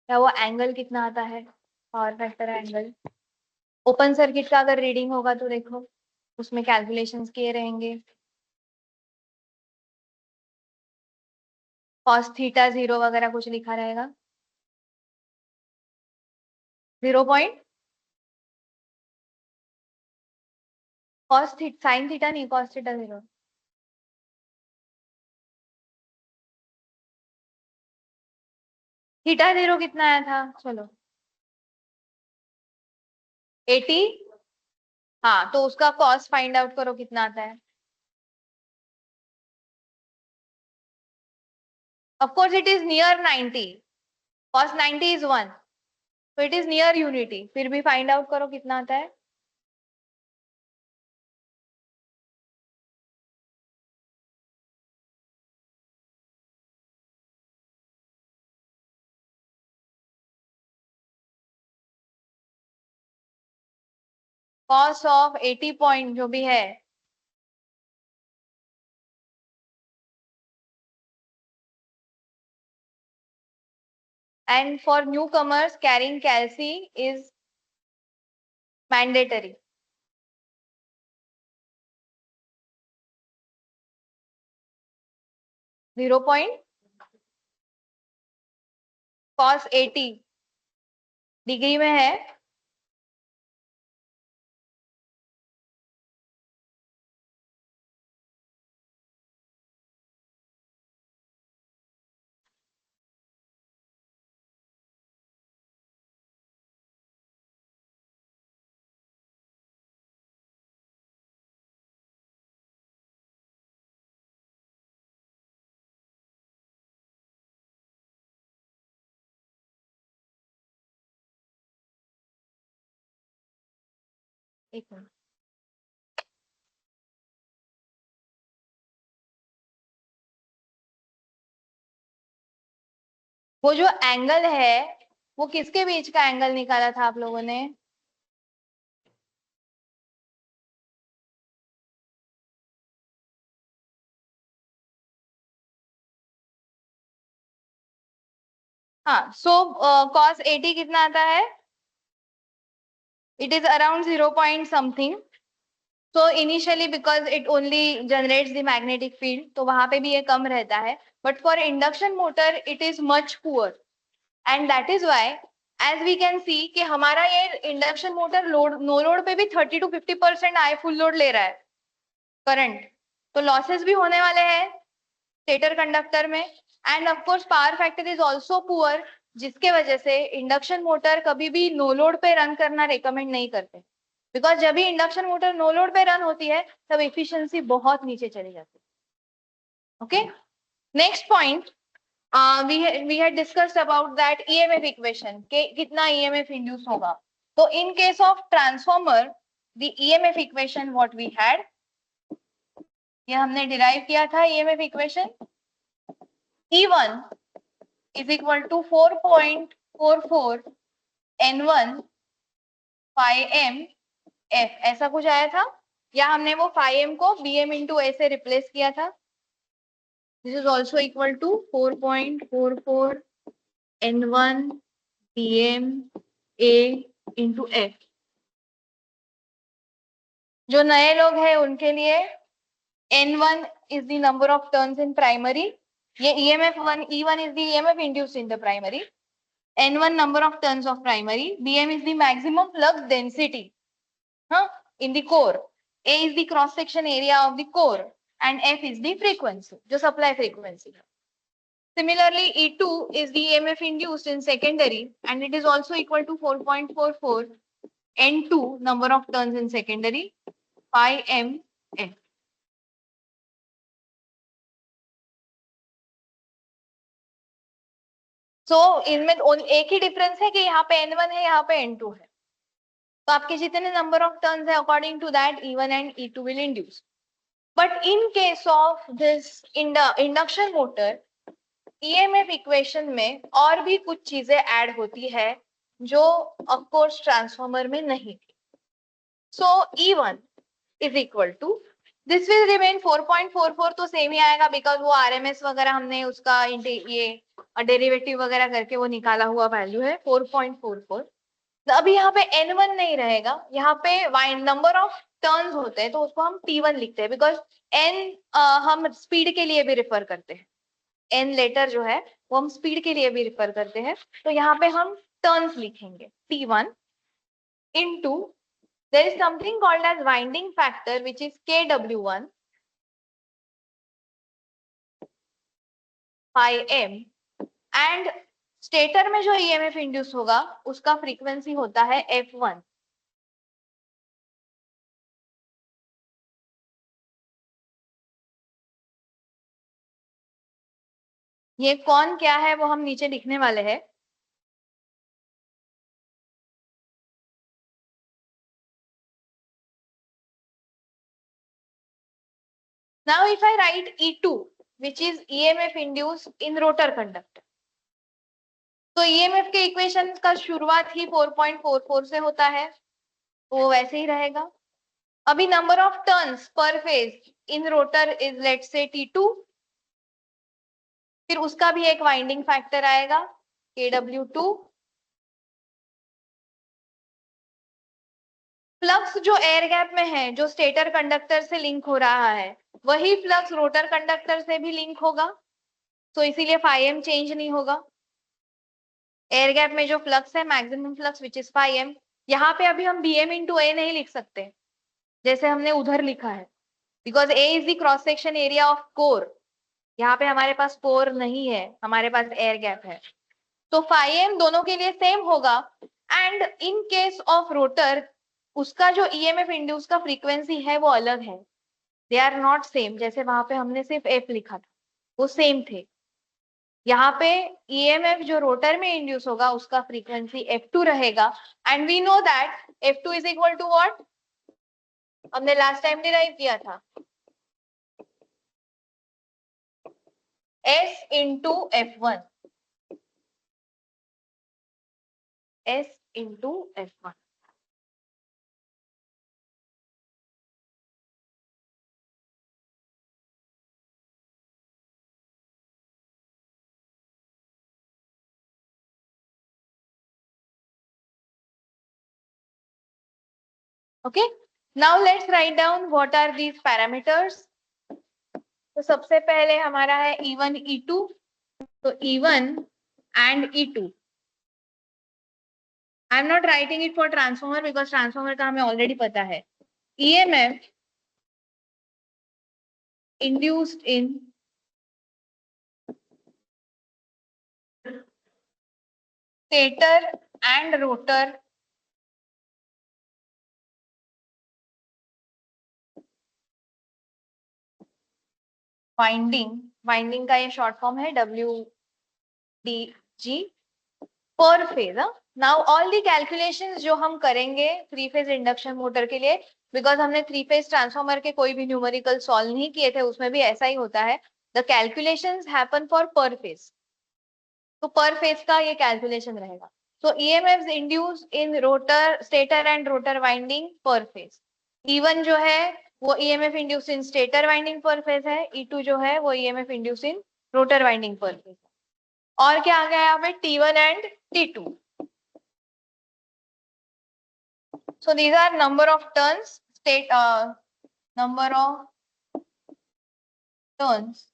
या वो एंगल कितना आता है, power factor angle. Open circuit का अगर रीडिंग होगा तो देखो उसमें कैलकुलेशंस किए रहेंगे. कॉस थीटा 0 वगैरह कुछ लिखा रहेगा. 0 point cos theta, sine theta नहीं, कॉस थीटा 0. थीटा 0 कितना आया था, चलो 80. हाँ, तो उसका कॉस फाइंड आउट करो कितना आता है. Of course it is near 90. Cos 90 is 1, तो इट इज नियर यूनिटी. फिर भी फाइंड आउट करो कितना आता है. कॉस ऑफ 80 पॉइंट जो भी है, and for newcomers carrying calci is mandatory. Zero point cos 80 degree में है. एक मिनट. वो जो एंगल है वो किसके बीच का एंगल निकाला था आप लोगों ने? हाँ, सो cos 80 कितना आता है? It is around 0 point something. So initially because it only generates the magnetic field, तो वहां पे भी ये कम रहता है. But for induction motor it is much poor, and that is why as we can see कि हमारा ये induction motor load no load पे भी 30 to 50% आए फुल लोड ले रहा है करंट, तो लॉसेस भी होने वाले हैं स्टेटर कंडक्टर में. End of course power factor is also poor, जिसके वजह से इंडक्शन मोटर कभी भी नो लोड पे रन करना रिकमेंड नहीं करते, बिकॉज जब भी इंडक्शन मोटर नो लोड पे रन होती है तब एफिशिएंसी बहुत नीचे चली जाती है. Okay, next point, we had discussed about that EMF equation के कितना EMF इंड्यूस होगा. तो in case of transformer the EMF equation what we had, ये हमने डिराइव किया था EMF equation. E1 is equal to 4.44 N1 phi m F, ऐसा कुछ आया था, या हमने वो phi m को Bm into A से रिप्लेस किया था. This is also equal to 4.44 N1 Bm A into F. जो नए लोग हैं उनके लिए N1 is the number of turns in primary. ये EMF1 E1 is the EMF induced in the primary. N1 number of turns of primary. Bm is the maximum flux density, in the core. A is the cross section area of the core, and F is the frequency, जो supply frequency. Similarly, E2 is the EMF induced in secondary, and it is also equal to 4.44 N2 number of turns in secondary phi m F. So इनमें एक ही difference है कि यहाँ पे N1 है, यहाँ पे N2 है. तो आपके जितने नंबर ऑफ टर्न्स है according to that E1 and E2 will induce. But in case of this induction motor EMF equation में और भी कुछ चीजें ऐड होती है जो ऑफ कोर्स ट्रांसफॉर्मर में नहीं थी. So E1 is equal to, this will remain 4.44, तो सेम ही आएगा बिकॉज वो RMS वगैरह हमने उसका ये डेरिवेटिव वगैरह करके वो निकाला हुआ वैल्यू है 4.44. अभी यहाँ पे N1 नहीं रहेगा, यहाँ पे नंबर ऑफ टर्न्स होते हैं तो उसको हम T1 लिखते हैं, बिकॉज N हम स्पीड के लिए भी रिफर करते हैं. N लेटर जो है वो हम स्पीड के लिए भी रिफर करते हैं, तो यहाँ पे हम टर्न्स लिखेंगे T1 into there is something called as winding factor which is Kw1 phi m, and stator में जो EMF इंड्यूस होगा उसका फ्रीक्वेंसी होता है F1. ये कौन क्या है वो हम नीचे लिखने वाले हैं. Now if I write E2 which is EMF induced in rotor conductor, तो EMF के इक्वेशन का शुरुआत ही 4.44 से होता है, तो वो वैसे ही रहेगा. अभी number of turns per phase in rotor is let's say T2, फिर उसका भी एक वाइंडिंग फैक्टर आएगा Kw2. फ्लक्स जो एयर गैप में है, जो स्टेटर कंडक्टर से लिंक हो रहा है, वही फ्लक्स रोटर कंडक्टर से भी लिंक होगा, तो इसीलिए phi m चेंज नहीं होगा. एयर गैप में जो फ्लक्स है maximum flux which is phi m. यहाँ पे अभी हम Bm into A नहीं लिख सकते जैसे हमने उधर लिखा है, because A is the cross section area of core. यहाँ पे हमारे पास कोर नहीं है, हमारे पास एयर गैप है, तो phi m दोनों के लिए सेम होगा. And in case of rotor उसका जो EMF इंड्यूस का फ्रीक्वेंसी है वो अलग है, दे आर नॉट सेम. जैसे वहां पे हमने सिर्फ F लिखा था वो सेम थे, यहाँ पे EMF जो रोटर में इंड्यूस होगा उसका फ्रीक्वेंसी F2 रहेगा. And we know that F2 is equal to what, हमने लास्ट टाइम डिराइव किया था S into F1. S into F1. Okay, now let's write down what are these parameters. तो सबसे पहले हमारा है E1 E2, तो E1 and E2. I am not writing it for transformer because transformer का हमें ऑलरेडी पता है. EMF induced in stator and rotor winding का ये शॉर्ट फॉर्म है WDG पर phase. Now all the calculations जो हम करेंगे थ्री फेज इंडक्शन मोटर के लिए, बिकॉज हमने थ्री फेज ट्रांसफॉर्मर के कोई भी न्यूमेरिकल सॉल्व नहीं किए थे, उसमें भी ऐसा ही होता है. द कैलकुलेशंस हैपन फॉर पर फेज, तो पर फेज का ये कैलकुलेशन रहेगा. So EMFs induced in rotor, stator and rotor winding per phase. E1 जो है वो EMF induced in stator winding per phase है, E2 जो है वो EMF induced in rotor winding per phase. और क्या आ गया यहाँ पे T1 and T2. So these are number of turns, number of turns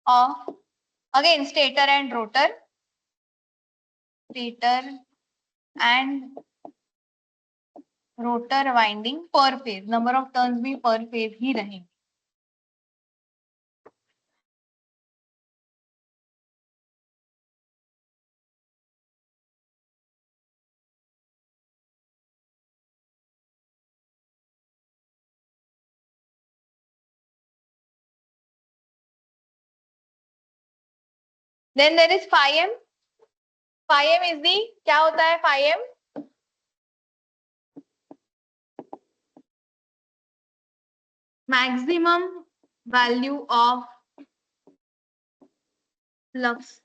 of again stator and rotor, stator and rotor winding per phase. Number of turns भी per phase ही रहेंगे. Then there is phi m. Phi m is the क्या होता है phi m? Maximum value of flux.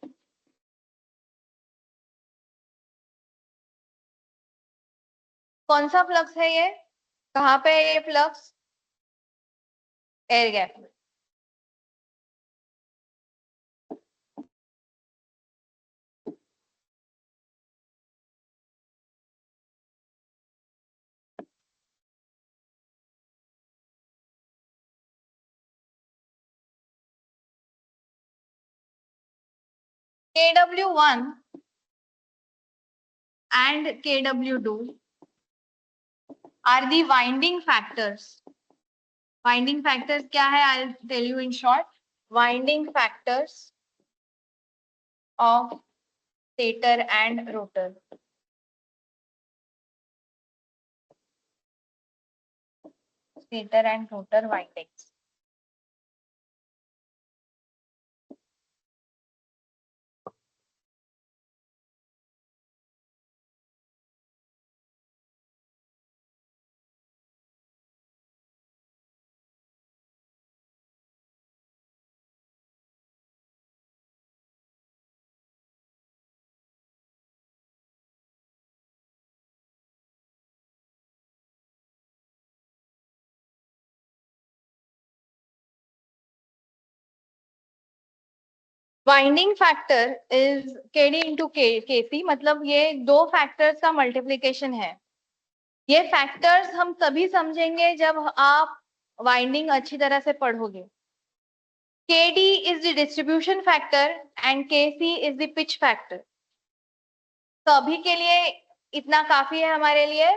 कौन सा flux है ये? कहाँ पे है ये फ्लक्स? एयर गैप में. Kw1 and Kw2 are the winding factors. Winding factors क्या है? I'll tell you in short. Winding factors of stator and rotor. Stator and rotor windings. Winding factor is KD into KC, मतलब ये दो factors का multiplication है. ये factors हम तभी समझेंगे जब आप वाइंडिंग अच्छी तरह से पढ़ोगे. KD is the distribution factor and KC is the pitch factor. तो अभी के लिए इतना काफी है हमारे लिए.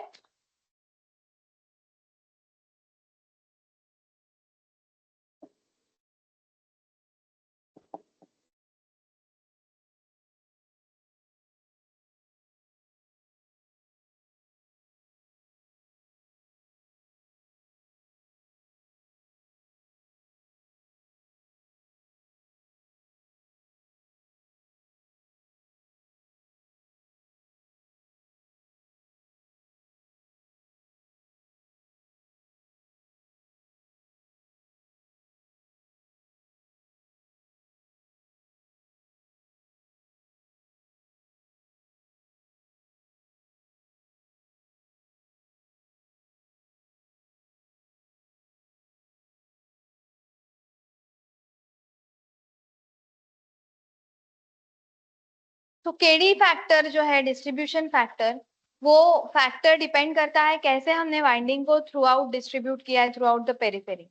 तो केडी फैक्टर जो है डिस्ट्रीब्यूशन फैक्टर, वो फैक्टर डिपेंड करता है कैसे हमने वाइंडिंग को थ्रू आउट डिस्ट्रीब्यूट किया है थ्रू आउट द पेरिफेरी,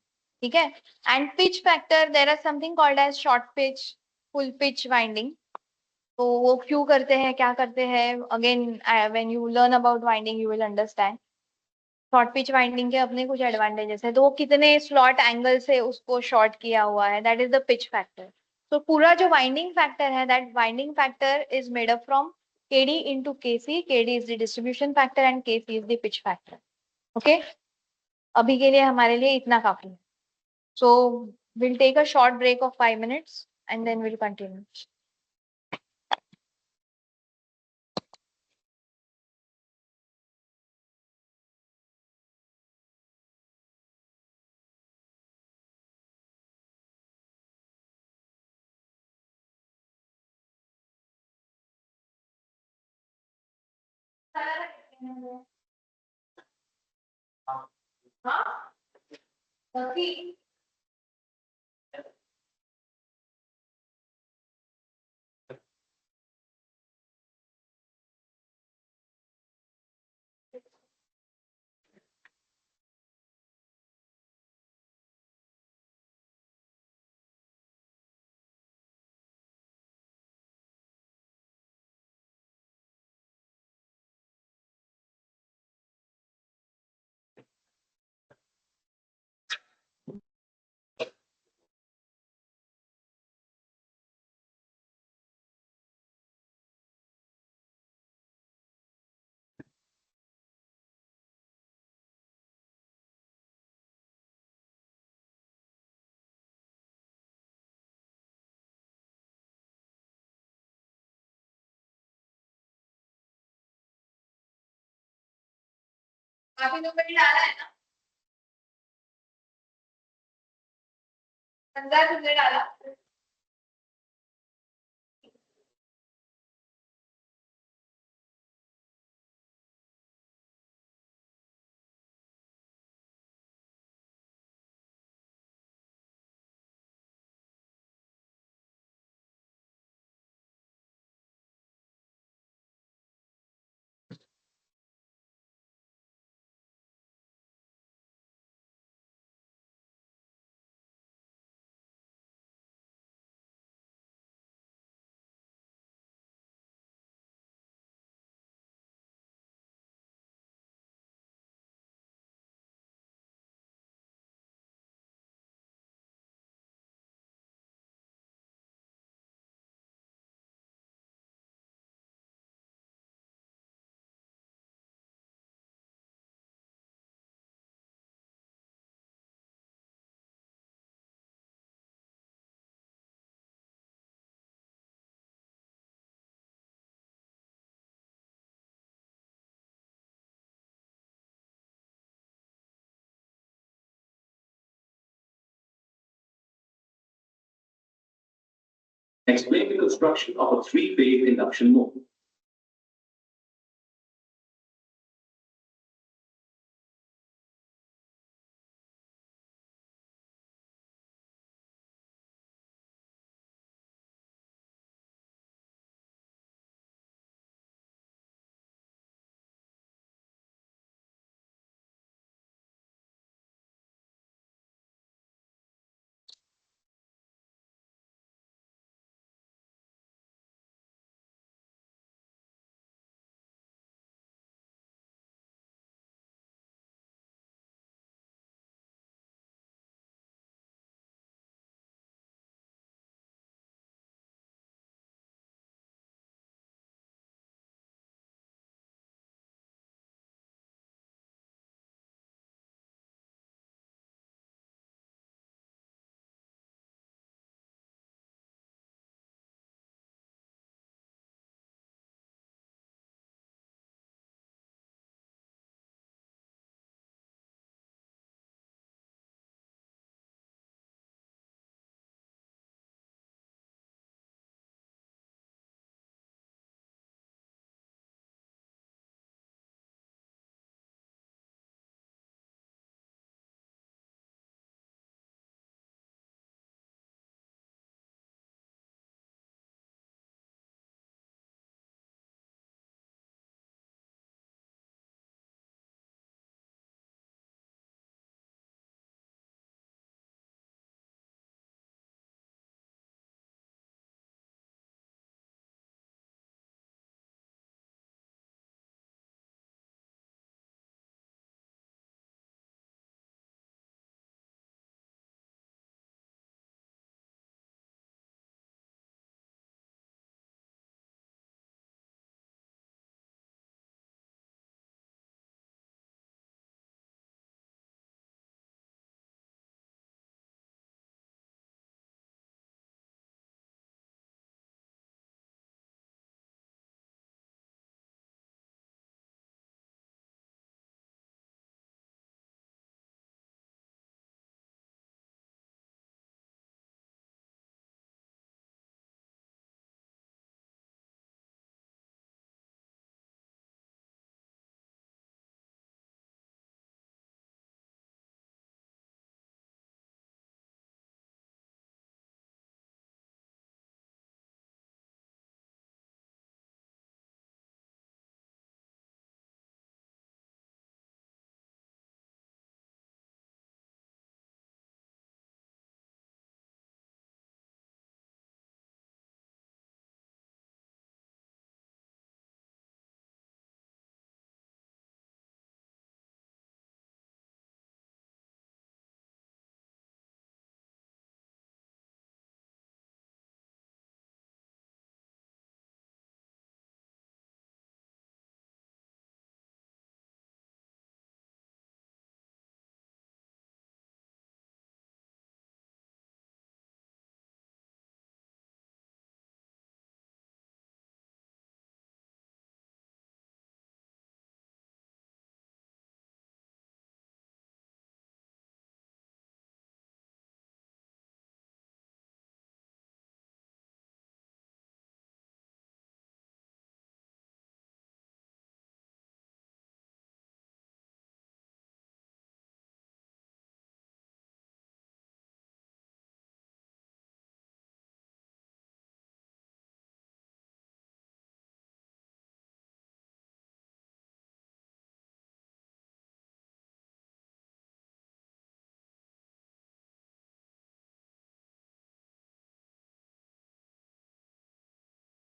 ठीक है। And pitch factor, there are something called as short pitch, full pitch winding. तो वो क्यों करते हैं, क्या करते हैं, again when you learn about winding you will understand. Short pitch winding के अपने कुछ एडवांटेजेस है, तो वो कितने स्लॉट एंगल से उसको शॉर्ट किया हुआ है, that is the pitch factor. तो पूरा जो वाइंडिंग फैक्टर है, that winding factor is made up from KD into KC. KD is the distribution factor and KC is the pitch factor. Okay? अभी के लिए हमारे लिए इतना काफी है. So we'll take a short break of 5 minutes and then we'll continue. हाँ? Okay. काफी लोग ने डाला है ना, 15 तुमने डाला। Explain the construction of a three-phase induction motor.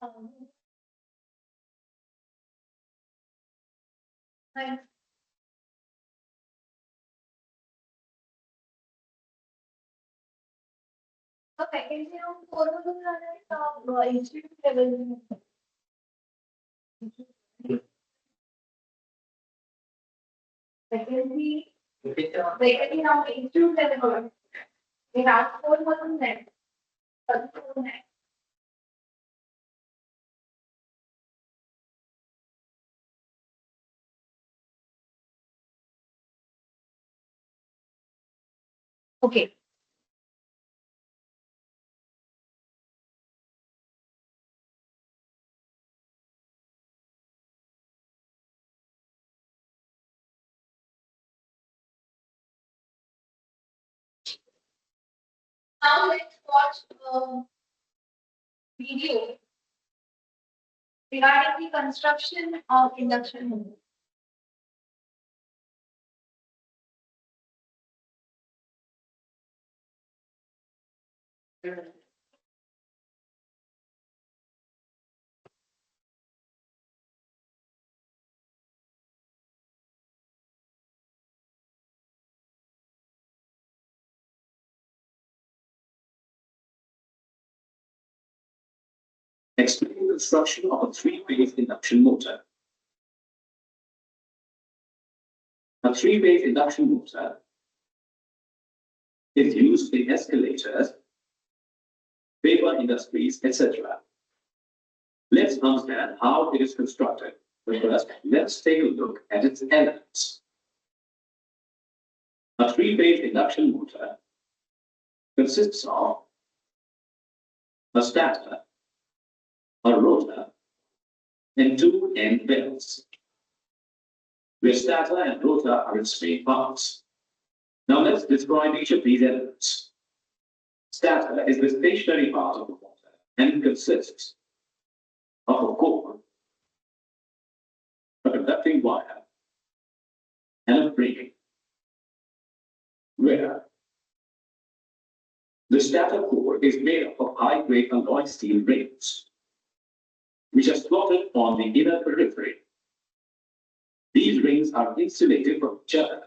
तो वैकेंसी हम 4 में जा रहे हैं तो इंस्टीट्यूट लेवल में वैकेंसी वैकेंसी हम इंस्टीट्यूट लेवल में ये रात 4 मधून है है okay now let's watch a video regarding the construction of induction motor. Explain the construction of a three-phase induction motor. A three-phase induction motor is used in escalators, paper industries, etc. Let's understand how it is constructed. But first, let's take a look at its elements. A three-phase induction motor consists of a stator, a rotor, and two end belts. The stator and rotor are its main parts. Now let's describe each of these elements. Stator is the stationary part of the motor, and it consists of a core, a conducting wire, and a frame. Where the stator core is made up of high-grade alloy steel rings, which are slotted on the inner periphery. These rings are insulated from each other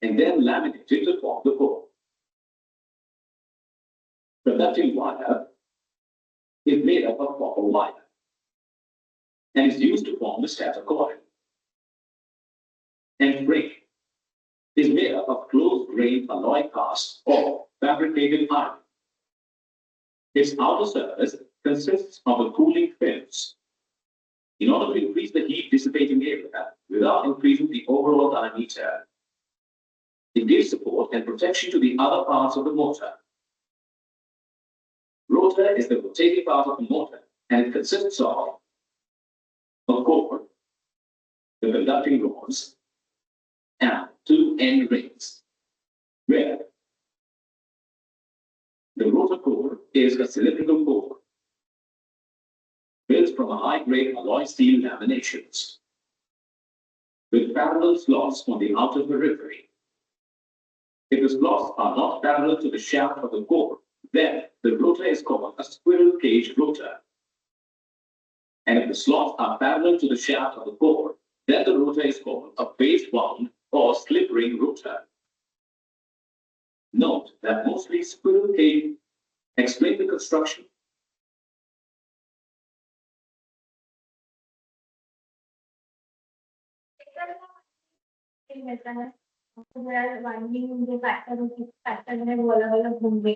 and then laminated to form the core. Conducting wire is made up of copper wire and is used to form the stator coil. And frame is made up of close-grained alloy cast or fabricated iron. Its outer surface consists of a cooling fins. In order to increase the heat dissipating area without increasing the overall diameter, it gives support and protection to the other parts of the motor. Rotor is the rotating part of the motor, and it consists of a core, the conducting rods, and two end rings, where the rotor core is a cylindrical core built from a high-grade alloy steel laminations with parallel slots on the outer periphery. If the slots are not parallel to the shaft of the core, then the rotor is called a squirrel cage rotor. And if the slots are parallel to the shaft of the core, then the rotor is called a base-wound or slip ring rotor. Note that mostly squirrel cage. Explain the construction. Winding the factor में वो अलग-अलग होंगे.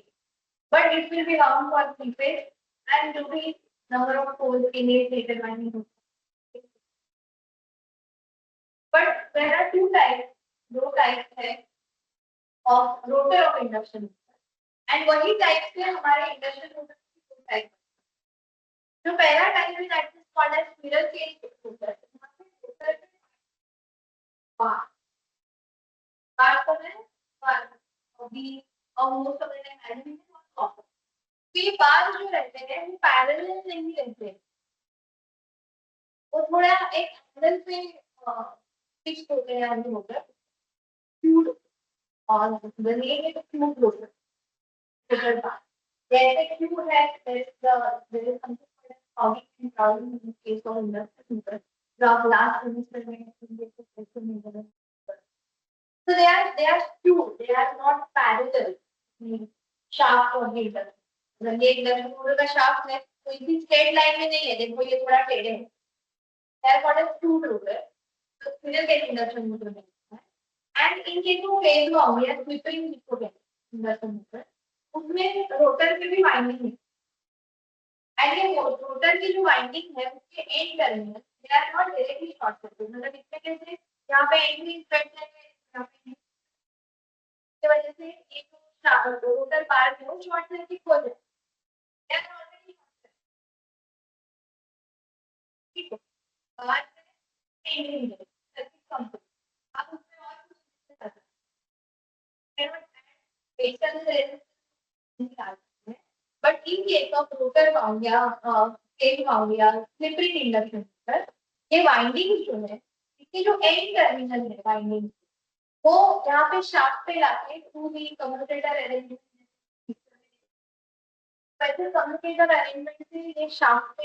But it will be round for three-phase and to be number of poles in a stator winding. But there are two types है of rotor of induction and वही type से हमारे induction motor की दो type. जो पहला type है that is called as squirrel cage rotor. बात कर रहे हैं अभी और most of the time animation और सॉफ्ट ये बात जो रहते हैं वो पैरेलल नहीं रहते वो थोड़ा एक एंगल पे फिक्स होते हैं आगे होकर क्यूब और बनेंगे तो क्यूब होकर जैसे क्यूब है there is something fogging and crowding in the case of induction motor. The last semester में induction motor. So they are skewed. They are not parallel. Shaft और ये इधर. मतलब ये induction motor का shaft है तो इसी straight line में नहीं है. देखो ये थोड़ा टेढ़े है. They are called as skewed rotor. So spiral case induction motor में. And in case of phase wound या sweeping induction motor, उसमें रोटर में भी वाइंडिंग है. एंड ये रोटर की जो वाइंडिंग है उसके end terminal they are not directly short circuit. मतलब इसमें कैसे यहाँ पे एंट्री स्ट्रेट लाइन है, यहाँ पे इसकी वजह से ये जो रोटर पार्ट है वो शॉर्ट सर्किट हो जाए. They are already short circuit. ठीक है. बाहर से एंट्री है सर्किट कंप्लीट. आप उसमें और कुछ कर सकते हैं. बेसिकली रेजिस्टेंस निकालते हैं. But in case of rotor wound या phase wound या slip-ring induction motor, ये वाइंडिंग जो है इसके जो एंड टर्मिनल है वाइंडिंग वो यहाँ पे शाफ्ट पे लाके थ्रू दी कम्यूटेटर अरेंजमेंट. वैसे कम्यूटेटर अरेंजमेंट से ये शाफ्ट पे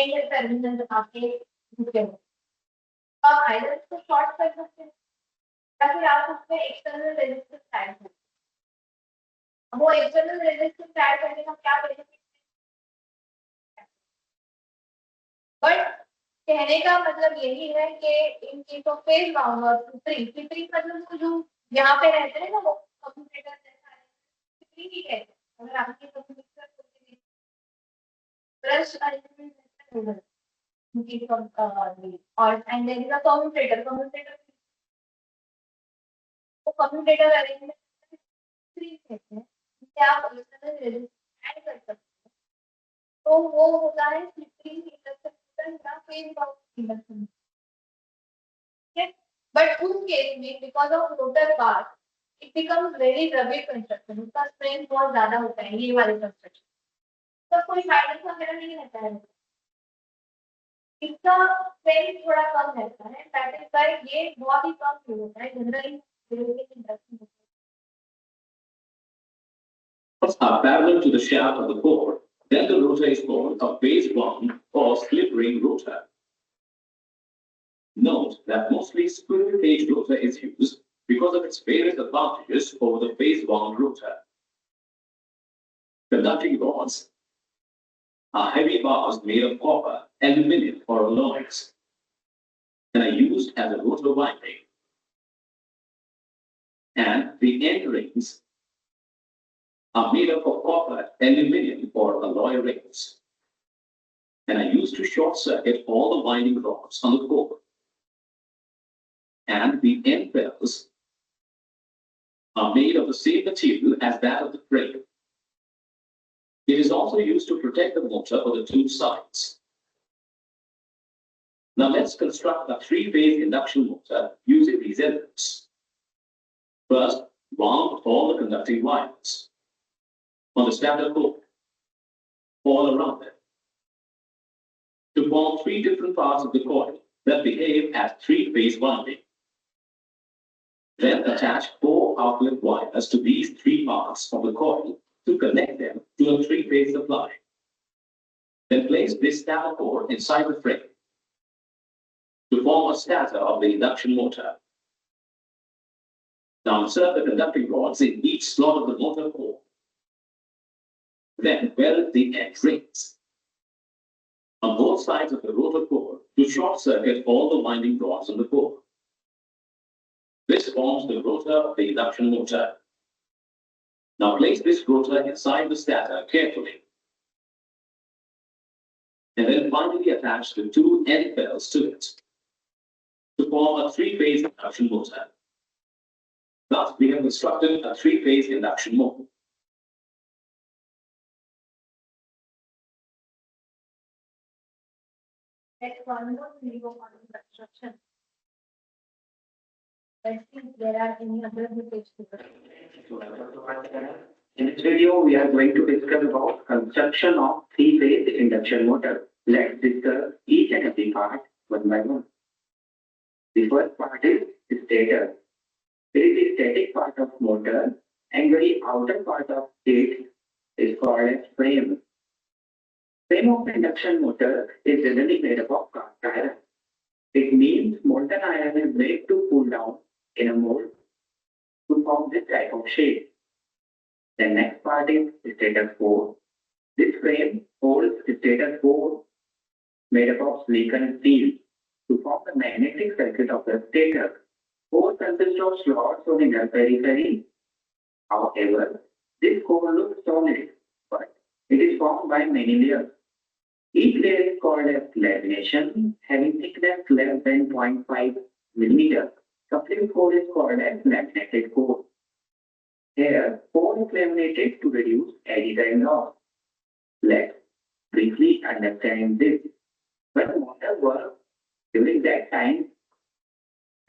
एंड टर्मिनल आके जुड़े हो. आप आइदर इसको शॉर्ट कर सकते हैं या फिर आप उसमें एक्सटर्नल रेजिस्टेंस ऐड कर. वो एक्सटर्नल रेजिस्टेंस ऐड करने का क्या बेनिफिट है. बट कहने का मतलब यही है कि इन केस ऑफ फेज वाउंड और स्लिपरिंग मतलब वो जो यहाँ पे रहते हैं ना वो कम्यूटेटर जैसा है स्लिपरिंग ही कहते हैं. अगर आपके कम्यूटेटर ब्रश अरेंजमेंट जैसा होगा उनकी और and there is a commutator वो कम्यूटेटर अरेंजमेंट कहते हैं. आप एक्सटर्नल रेजिस्टेंस ऐड कर सकते हैं तो वो होता है स्लिपरिंग इंडक्शन या फेज वाउंड इंडक्शन. बट उस केस में because of rotor bar it becomes very rigid construction. उसका स्ट्रेंथ बहुत ज्यादा होता है ये वाले कंस्ट्रक्शन. तो कोई साइलेंस वगैरह नहीं रहता है. इसका स्ट्रेंथ थोड़ा कम रहता है. दैट इज व्हाई ये बहुत ही कम यूज होता है generally induction. Are parallel to the shaft of the core, then the rotor is called a phase wound or slip-ring rotor. Note that mostly squirrel cage rotor is used because of its various advantages over the phase wound rotor. Conducting rods are heavy bars made of copper, aluminium, or alloys and are used as a rotor winding. And the end rings are made up of copper, aluminium, or alloy rings and are used to short circuit all the winding rods on the core. And the end bells are made of the same material as that of the frame. It is also used to protect the motor on the two sides. Now let's construct a three-phase induction motor using these elements. First, wound all the conducting wires on the standard core, all around it, to form three different parts of the coil that behave as three-phase winding. Then attach four outlet wires to these three parts of the coil to connect them to a three-phase supply. Then place this stator core inside the frame to form a stator of the induction motor. Now insert the conducting rods in each slot of the motor core. Then weld the end rings on both sides of the rotor core to short circuit all the winding rods on the core. This forms the rotor of the induction motor. Now place this rotor inside the stator carefully. And then finally attach the two end bells to it to form a three-phase induction motor. Thus, we have constructed a three-phase induction motor. Next one more we go on construction. Let's see if there are any other details. In this video, we are going to discuss about construction of three-phase induction motor. Let's discuss each and every part one by one. The first part is stator. It is the static part of motor, and very outer part of it is called as frame. Frame of induction motor is generally made up of cast iron. It means molten iron is made to cool down in a mold to form this type of shape. The next part is stator core. This frame holds stator core made up of silicon steel to form the magnetic circuit of the stator. Core consists of slots on inner periphery. However, this core looks solid, but it is formed by many layers. Each layer is called as lamination, having thickness less than 0.5 millimeter. Complete core is called as laminated core. Here, core is laminated to reduce eddy time loss. Let's briefly understand this. When motor works, during that time,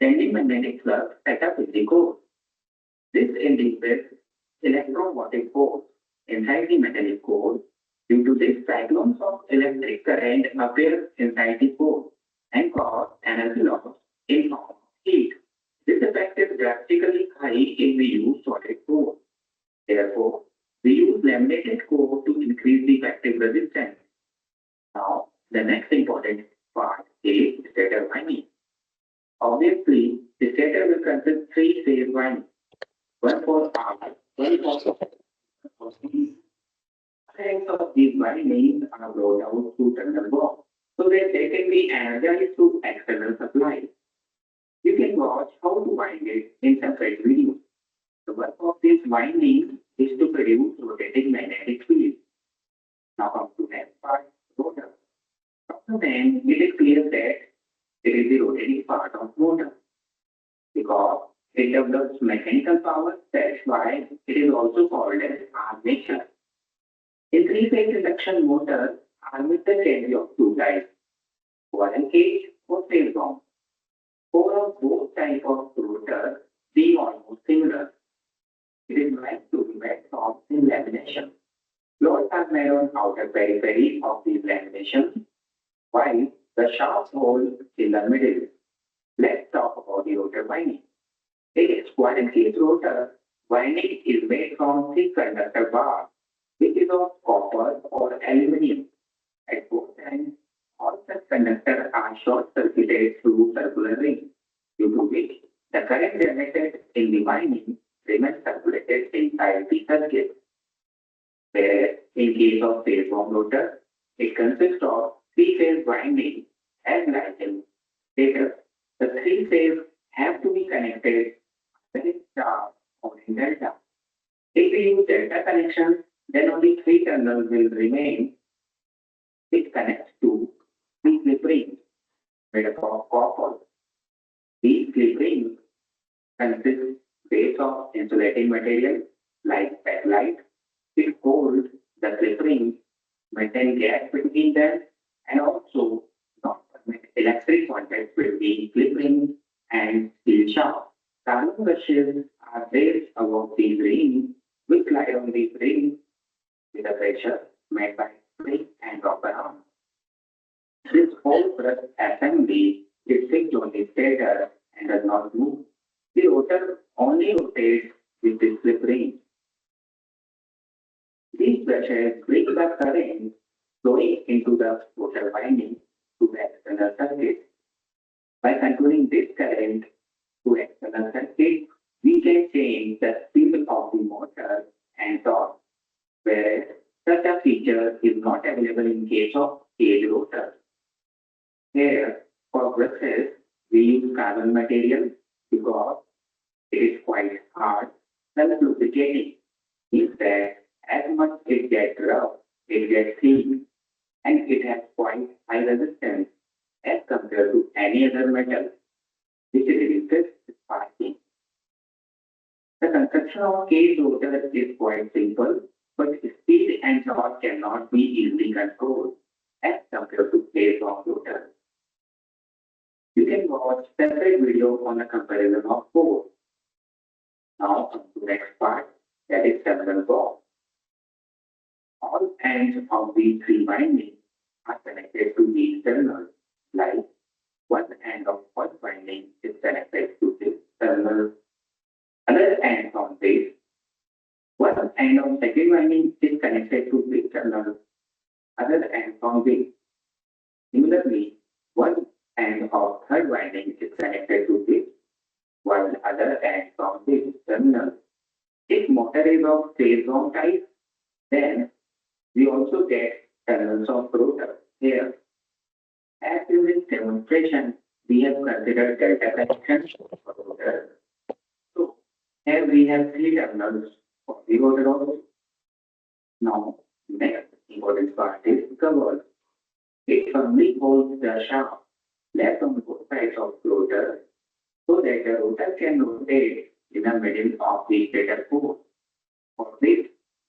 sending magnetic flux set up in the core. This induces electromotive force inside the metallic core. Due to this, cyclones of electric current appear inside the core and cause energy loss in form of heat. This effect is drastically high if we use solid core. Therefore, we use laminated core to increase the effective resistance. Now, the next important part is stator winding. Obviously, the stator will consist three-phase winding, one for R, one for C. Ends of these windings are brought out to terminal box so that they can be energized through external supply. You can watch how to wind it in separate videos. The work of this winding is to produce rotating magnetic field. Now come to next part, rotor. From the name, it is clear that it is the rotating part of motor because it develops mechanical power. That's why it is also called as armature. In three-phase induction motor, armature can be of two types, coil cage or phase bomb. Core of both types of rotor being almost similar. It is meant to prevent forms in lamination. Slots are made on outer periphery of these laminations, while the shafts hold in the middle. Let's talk about the rotor winding. In square cage rotor, winding is made from thick conductor bar, which is of copper or aluminum. At both ends, all such conductors are short-circuited through circular rings, due to which the current generated in the winding remains circulated inside the circuit. Whereas in case of phase bomb rotor, it consists of three-phase winding as like in stator. The three phase have to be connected with star or in delta. If we use delta connections, then only three terminals will remain, which connects to three slip rings made up of copper. These slip rings consist base of insulating material like bakelite. It holds the slip rings, maintain gas between them, and also not permit electric contact between slip rings and steel shaft. Carbon brushes are placed above these rings, which slide on these rings with a pressure made by spring and rubber arm. This whole brush assembly is fixed on the stator and does not move. The rotor only rotates with the slip ring. These brushes bring the current flowing into the rotor winding to the external circuit. By controlling this current to external circuit, we can change the speed of the motor and torque, whereas such a feature is not available in case of cage rotor. Here, for brushes, we use carbon material because it is quite hard, self-lubricating. Means that as much it gets rough, it gets thin, and it has quite high resistance as compared to any other metal, which reduces sparking. The construction of cage rotor is quite simple, but speed and torque cannot be easily controlled as compared to phase bomb rotor. You can watch separate video on a comparison of both. Now on to the next part, that is terminal box. All ends of these three windings are connected to these terminals, like one end of first winding is connected to this terminal, other end of this, one end of second winding is connected to this terminal, other end from this. Similarly, one end of third winding is connected to this, while other end from this terminal. If motor is of phase-on type, then we also get terminals of rotor here. As in this demonstration, we have considered delta connections for rotor. So here we have three terminals for the rotor also. Now, next important part is cover. It firmly holds the shaft left on both sides of rotor so that the rotor can rotate in the middle of the stator pole. For this,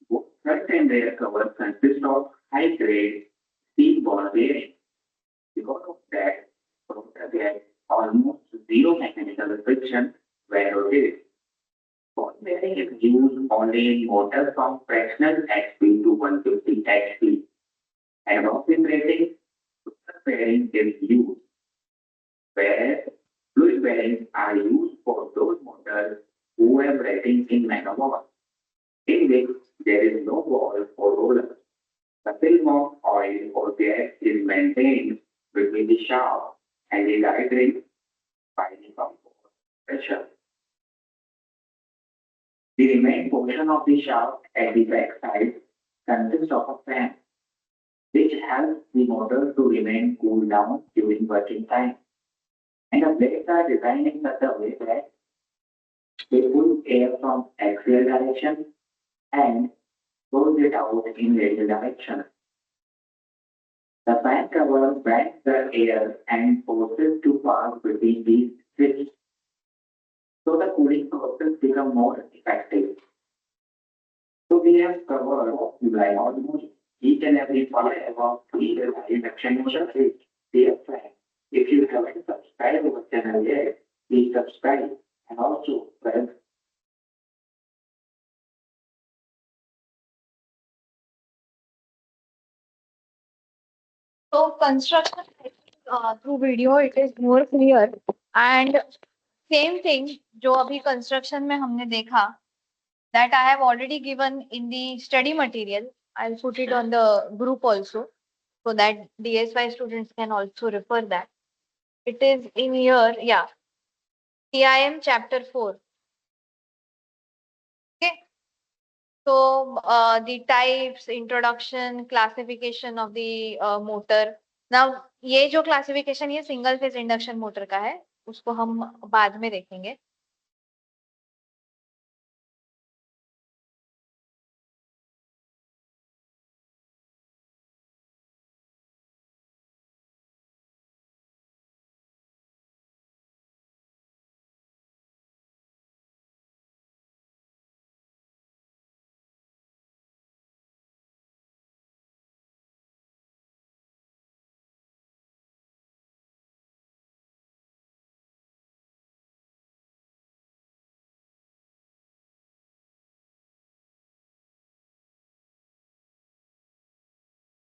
both front and rear covers consist of high-grade steel ball bearing. Because of that, rotor gets almost zero mechanical friction when rotated. Ball bearing is used only in motors from fractional HP to 150 HP. And in rating, rotor bearing is used, whereas fluid bearings are used for those motors who have ratings in megawatts, in which there is no ball or roller. The film of oil or gas is maintained between the shaft and the guide ring by the pump pressure. The remaining portion of the shaft at the back side consists of a fan, which helps the motor to remain cool down during working time. And the blades are designed in such a way that they pull air from axial direction and throws it out in radial direction. The fan cover bends the air and forces to pass between these strips, so the cooling process becomes more effective. So we have covered like almost each and every part of the induction motor. Dear friend, if you haven't subscribed to our channel yet, please subscribe and also press So construction through video it is more clear and same thing जो अभी construction में हमने देखा that I have already given in the study material. I'll put it on the group also so that DSY students can also refer that. It is in here, yeah, TIM chapter 4. Okay. So the types, introduction, classification of the motor. Now ये जो classification ये single phase induction motor का है, उसको हम बाद में देखेंगे.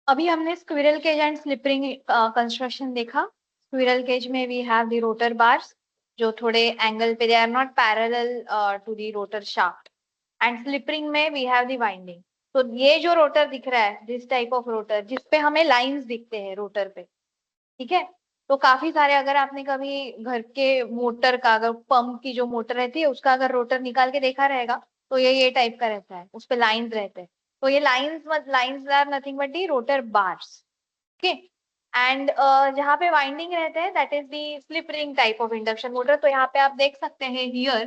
अभी हमने squirrel cage and slip ring construction देखा. स्क्विरल केज में we have the rotor bars जो थोड़े एंगल पे, they are not parallel to the rotor shaft. And slip ring में वी हैव द वाइंडिंग. तो ये जो रोटर दिख रहा है, दिस टाइप ऑफ रोटर जिसपे हमें लाइंस दिखते हैं रोटर पे, ठीक है. तो काफी सारे, अगर आपने कभी घर के मोटर का, अगर पंप की जो मोटर रहती है उसका अगर रोटर निकाल के देखा रहेगा तो ये टाइप का रहता है, उस पे लाइंस रहते हैं. तो ये lines are nothing but the rotor bars. Okay. And जहाँ पे वाइंडिंग रहते हैं that is the slip ring type of induction motor. तो यहाँ पे आप देख सकते हैं here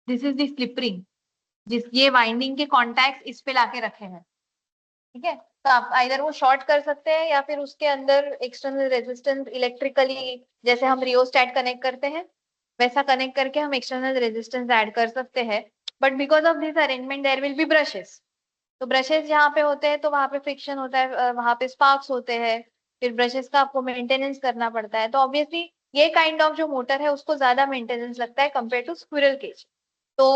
this is the slip ring, ये वाइंडिंग के कॉन्टैक्ट इस पे लाके रखे हैं, ठीक है. तो आप इधर वो शॉर्ट कर सकते हैं या फिर उसके अंदर एक्सटर्नल रेजिस्टेंस इलेक्ट्रिकली, जैसे हम रियोस्टैट कनेक्ट करते हैं वैसा कनेक्ट करके हम एक्सटर्नल रेजिस्टेंस ऐड कर सकते हैं. But because of this arrangement there will be brushes. तो ब्रशेस जहाँ पे होते हैं तो वहां पे फ्रिक्शन होता है, वहां पे स्पार्क्स होते हैं, फिर ब्रशेस का आपको मेंटेनेंस करना पड़ता है. तो ऑब्वियसली ये काइंड ऑफ जो मोटर है उसको ज्यादा मेंटेनेंस लगता है कंपेयर टू स्क्विरल केज. तो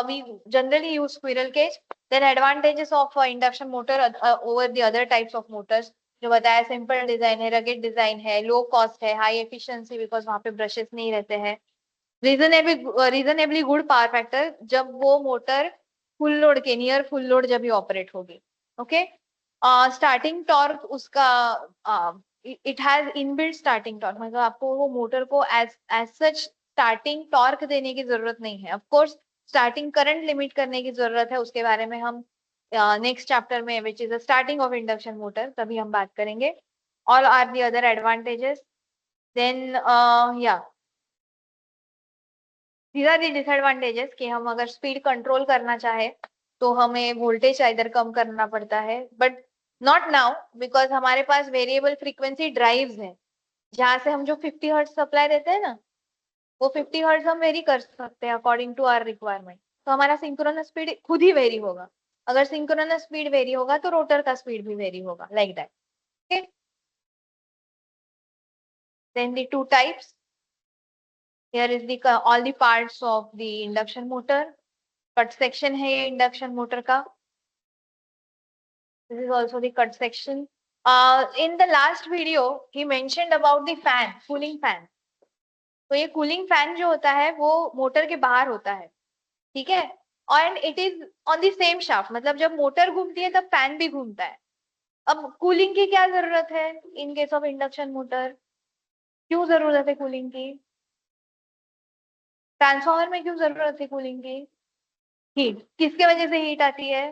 we generally use squirrel cage. Then advantages of induction motor over the other types of motors जो बताया, सिंपल डिजाइन है, रगेड डिजाइन है, लो कॉस्ट है, हाई एफिशिएंसी बिकॉज वहां पे ब्रशेस नहीं रहते हैं, रीजनेबली गुड पावर फैक्टर जब वो मोटर फुल लोड के नियर फुल लोड जब भी ऑपरेट होगी. ओके. स्टार्टिंग टॉर्क उसका it has inbuilt starting torque, मतलब आपको वो मोटर को एज सच स्टार्टिंग टॉर्क देने की जरूरत नहीं है। Of course starting current limit करने की जरूरत है, उसके बारे में हम नेक्स्ट चैप्टर में which is the starting of induction motor तभी हम बात करेंगे। All are the other advantages, then yeah these are the disadvantages कि हम अगर स्पीड कंट्रोल करना चाहे तो हमें वोल्टेज इधर कम करना पड़ता है, बट नॉट नाउ बिकॉज हमारे पास वेरिएबल फ्रीक्वेंसी ड्राइव्स है, जहां से हम जो 50 हर्ट्ज सप्लाई देते हैं ना, वो 50 हर्ट्ज हम वेरी कर सकते हैं अकॉर्डिंग टू आवर रिक्वायरमेंट। तो हमारा सिंक्रोनस स्पीड खुद ही वेरी होगा। अगर सिंक्रोनस स्पीड वेरी होगा तो रोटर का स्पीड भी वेरी होगा, like that. Okay, then the two types, here is the all the parts of the induction motor। Cut section है ये इंडक्शन मोटर का। This is also the cut section. In the last video, he mentioned about the fan, cooling fan. तो ये cooling fan जो होता है वो motor के बाहर होता है, ठीक है, और it is on the same shaft, मतलब जब मोटर घूमती है तब फैन भी घूमता है। अब कूलिंग की क्या जरूरत है इन केस ऑफ इंडक्शन मोटर? क्यों जरूरत है कूलिंग की? ट्रांसफार्मर में क्यों जरूरत है कूलिंग की? हीट, किसके वजह से हीट आती है?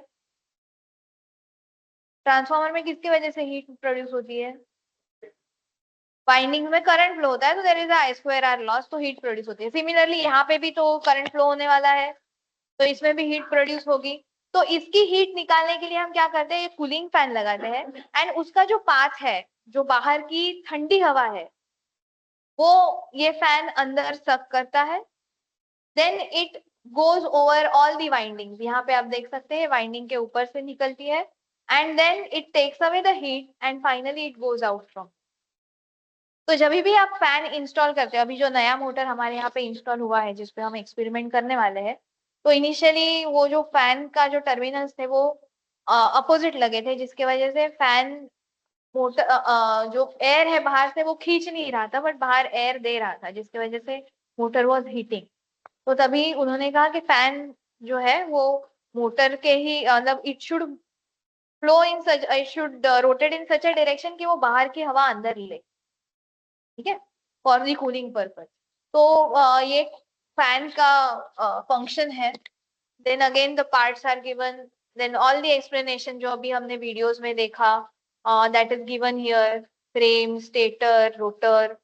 ट्रांसफार्मर में किसकी वजह से हीट प्रोड्यूस होती है? वाइंडिंग में करंट फ्लो होता है, तो there is I square R loss, तो हीट प्रोड्यूस होती है। सिमिलरली यहाँ पे भी तो करंट फ्लो होने वाला है, तो इसमें भी हीट प्रोड्यूस होगी। तो इसकी हीट निकालने के लिए हम क्या करते हैं, ये कूलिंग फैन लगाते हैं, एंड उसका जो पाथ है, जो बाहर की ठंडी हवा है, वो ये फैन अंदर सक करता है, then it goes over all the windings. यहाँ पे आप देख सकते हैं वाइंडिंग के ऊपर से निकलती है, and then it takes away the heat and finally it goes out from. तो जब भी आप फैन इंस्टॉल करते हो, अभी जो नया मोटर हमारे यहाँ पे इंस्टॉल हुआ है जिसपे हम एक्सपेरिमेंट करने वाले हैं, तो इनिशियली वो जो फैन का जो टर्मिनल्स थे वो अपोजिट लगे थे, जिसकी वजह से फैन मोटर जो एयर है बाहर से वो खींच नहीं रहा था, बट बाहर एयर दे रहा था, जिसकी वजह से मोटर वॉज हीटिंग। तो तभी उन्होंने कहा कि फैन जो है वो मोटर के ही मतलब it should flow in such, it should rotate in such a direction कि वो बाहर की हवा अंदर ले, ठीक है, फॉर दी कूलिंग पर्पज। तो ये फैन का फंक्शन है। Then again the parts are given, then all the explanation जो अभी हमने वीडियोस में देखा, that is given here, frame, stator, rotor.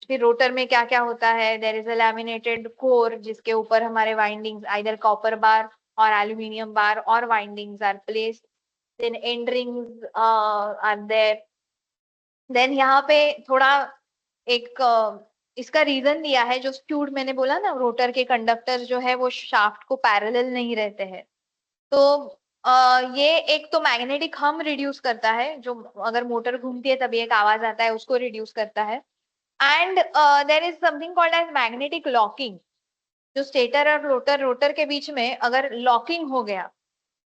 फिर रोटर में क्या क्या होता है, there is a laminated core जिसके ऊपर हमारे वाइंडिंग्स आइदर कॉपर बार और एल्यूमिनियम बार और windings are placed, then end rings are there. देन यहाँ पे थोड़ा एक इसका रीजन दिया है, जो स्क्यूड मैंने बोला ना, रोटर के कंडक्टर जो है वो शाफ्ट को पैरेलल नहीं रहते हैं, तो ये एक तो मैग्नेटिक हम रिड्यूस करता है, जो अगर मोटर घूमती है तभी एक आवाज आता है, उसको रिड्यूस करता है। And there is something called as magnetic locking, जो स्टेटर और रोटर के बीच में अगर लॉकिंग हो गया,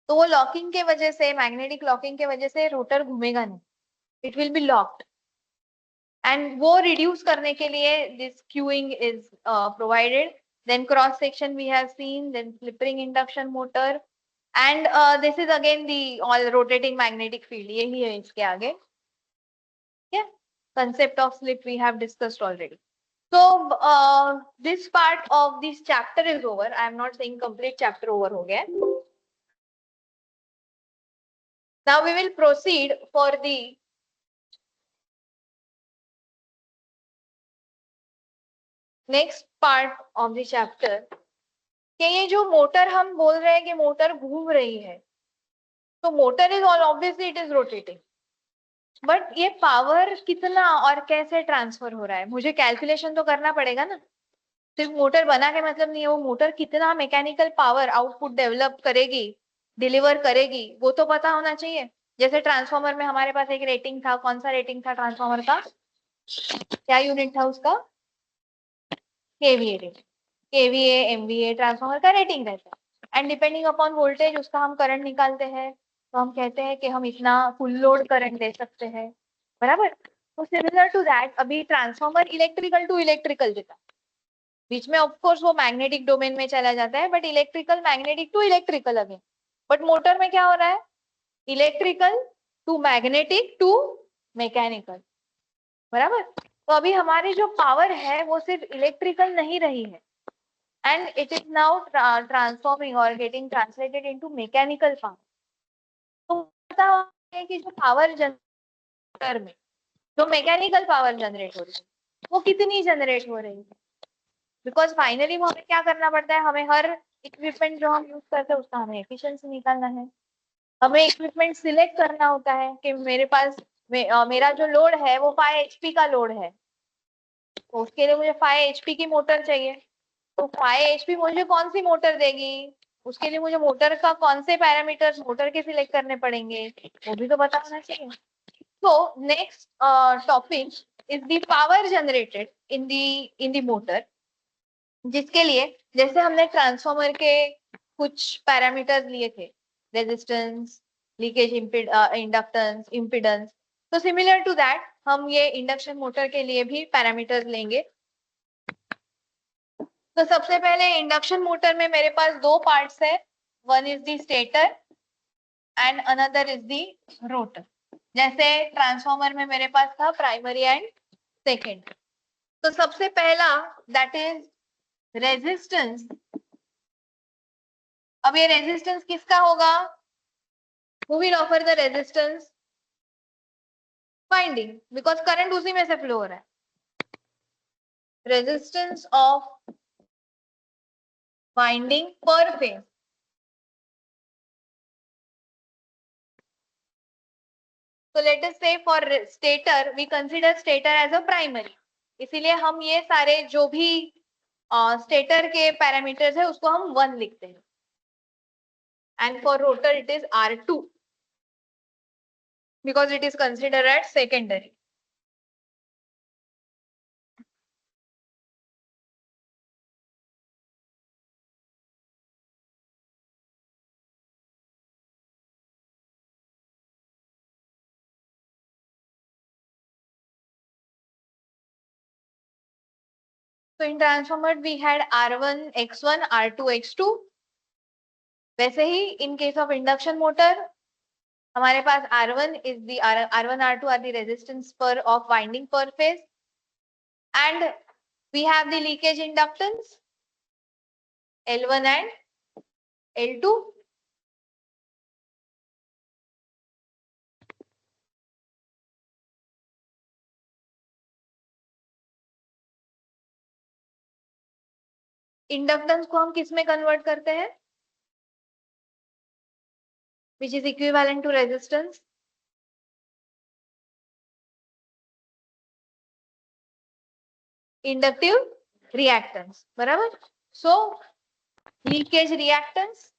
तो वो लॉकिंग के वजह से, मैग्नेटिक लॉकिंग के वजह से रोटर घूमेगा नहीं, it will be locked. And वो रिड्यूस करने के लिए this skewing is provided. Then cross section we have seen, then slip ring induction motor, and this is again the all rotating magnetic field, यही है इसके आगे। Concept of slip we have discussed already. So this part of this chapter is over. I am not saying complete chapter over हो गया। Now we will proceed for the next part of the chapter, कि ये जो motor हम बोल रहे हैं कि मोटर घूम रही है, तो motor is all obviously it is rotating, but ये पावर कितना और कैसे ट्रांसफर हो रहा है, मुझे कैलकुलेशन तो करना पड़ेगा ना। सिर्फ मोटर बना के मतलब नहीं है, वो मोटर कितना मैकेनिकल पावर आउटपुट डेवलप करेगी, डिलीवर करेगी, वो तो पता होना चाहिए। जैसे ट्रांसफार्मर में हमारे पास एक रेटिंग था, कौन सा रेटिंग था ट्रांसफार्मर का, क्या यूनिट था उसका, KVA rating, KVA MVA transformer का रेटिंग रहता है, एंड डिपेंडिंग अपॉन वोल्टेज उसका हम करंट निकालते हैं, तो हम कहते हैं कि हम इतना फुल लोड करंट दे सकते हैं, बराबर। तो सिमिलर टू दैट अभी ट्रांसफार्मर इलेक्ट्रिकल टू इलेक्ट्रिकल देता है, बीच में ऑफ कोर्स वो मैग्नेटिक डोमेन में चला जाता है, but electrical magnetic to electrical again, but motor में क्या हो रहा है, electrical to magnetic to mechanical, बराबर। तो अभी हमारी जो पावर है वो सिर्फ इलेक्ट्रिकल नहीं रही है, and it is now transforming और getting translated into mechanical power. तो पता है कि जो पावर जनरेटर में जो मैकेनिकल पावर जनरेट हो रही है वो कितनी जनरेट हो रही है, बिकॉज फाइनली वो हमें क्या करना पड़ता है, हमें हर इक्विपमेंट जो हम यूज करते हैं उसका हमें एफिशिएंसी निकालना है, हमें इक्विपमेंट सिलेक्ट करना होता है कि मेरे पास मेरा जो लोड है वो 5 HP का लोड है, तो उसके लिए मुझे 5 HP की मोटर चाहिए। तो 5 HP मुझे कौन सी मोटर देगी, उसके लिए मुझे मोटर का कौन से पैरामीटर्स मोटर के सिलेक्ट करने पड़ेंगे, वो भी तो पता होना चाहिए। So next topic is the power generated in the motor, जिसके लिए जैसे हमने ट्रांसफॉर्मर के कुछ पैरामीटर्स लिए थे, रेजिस्टेंस, लीकेज इंडक्टेंस, इम्पिडेंस, तो सिमिलर टू दैट हम ये इंडक्शन मोटर के लिए भी पैरामीटर्स लेंगे। तो सबसे पहले इंडक्शन मोटर में मेरे पास दो पार्ट्स है, one is the stator and another is the rotor. जैसे ट्रांसफॉर्मर में मेरे पास था प्राइमरी एंड सेकेंड। तो सबसे पहला दैट इज रेजिस्टेंस। अब ये रेजिस्टेंस किसका होगा, who will offer the resistance, winding, because current उसी में से फ्लो हो रहा है। रेजिस्टेंस ऑफ वाइंडिंग पर phase. So let us say for stator we consider stator as a primary, इसीलिए हम ये सारे जो भी स्टेटर के पैरामीटर्स है उसको हम 1 लिखते हैं, and for rotor it is R2 because it is considered as secondary. So in transformer we had R1 X1 R2 X2, वैसे ही in case of induction motor हमारे पास R1 is the R1 R2 are the resistance per of winding per phase, and we have the leakage inductance L1 and L2. Inductance को हम किस में convert करते हैं, which is equivalent to resistance, inductive reactance, बराबर। सो leakage reactance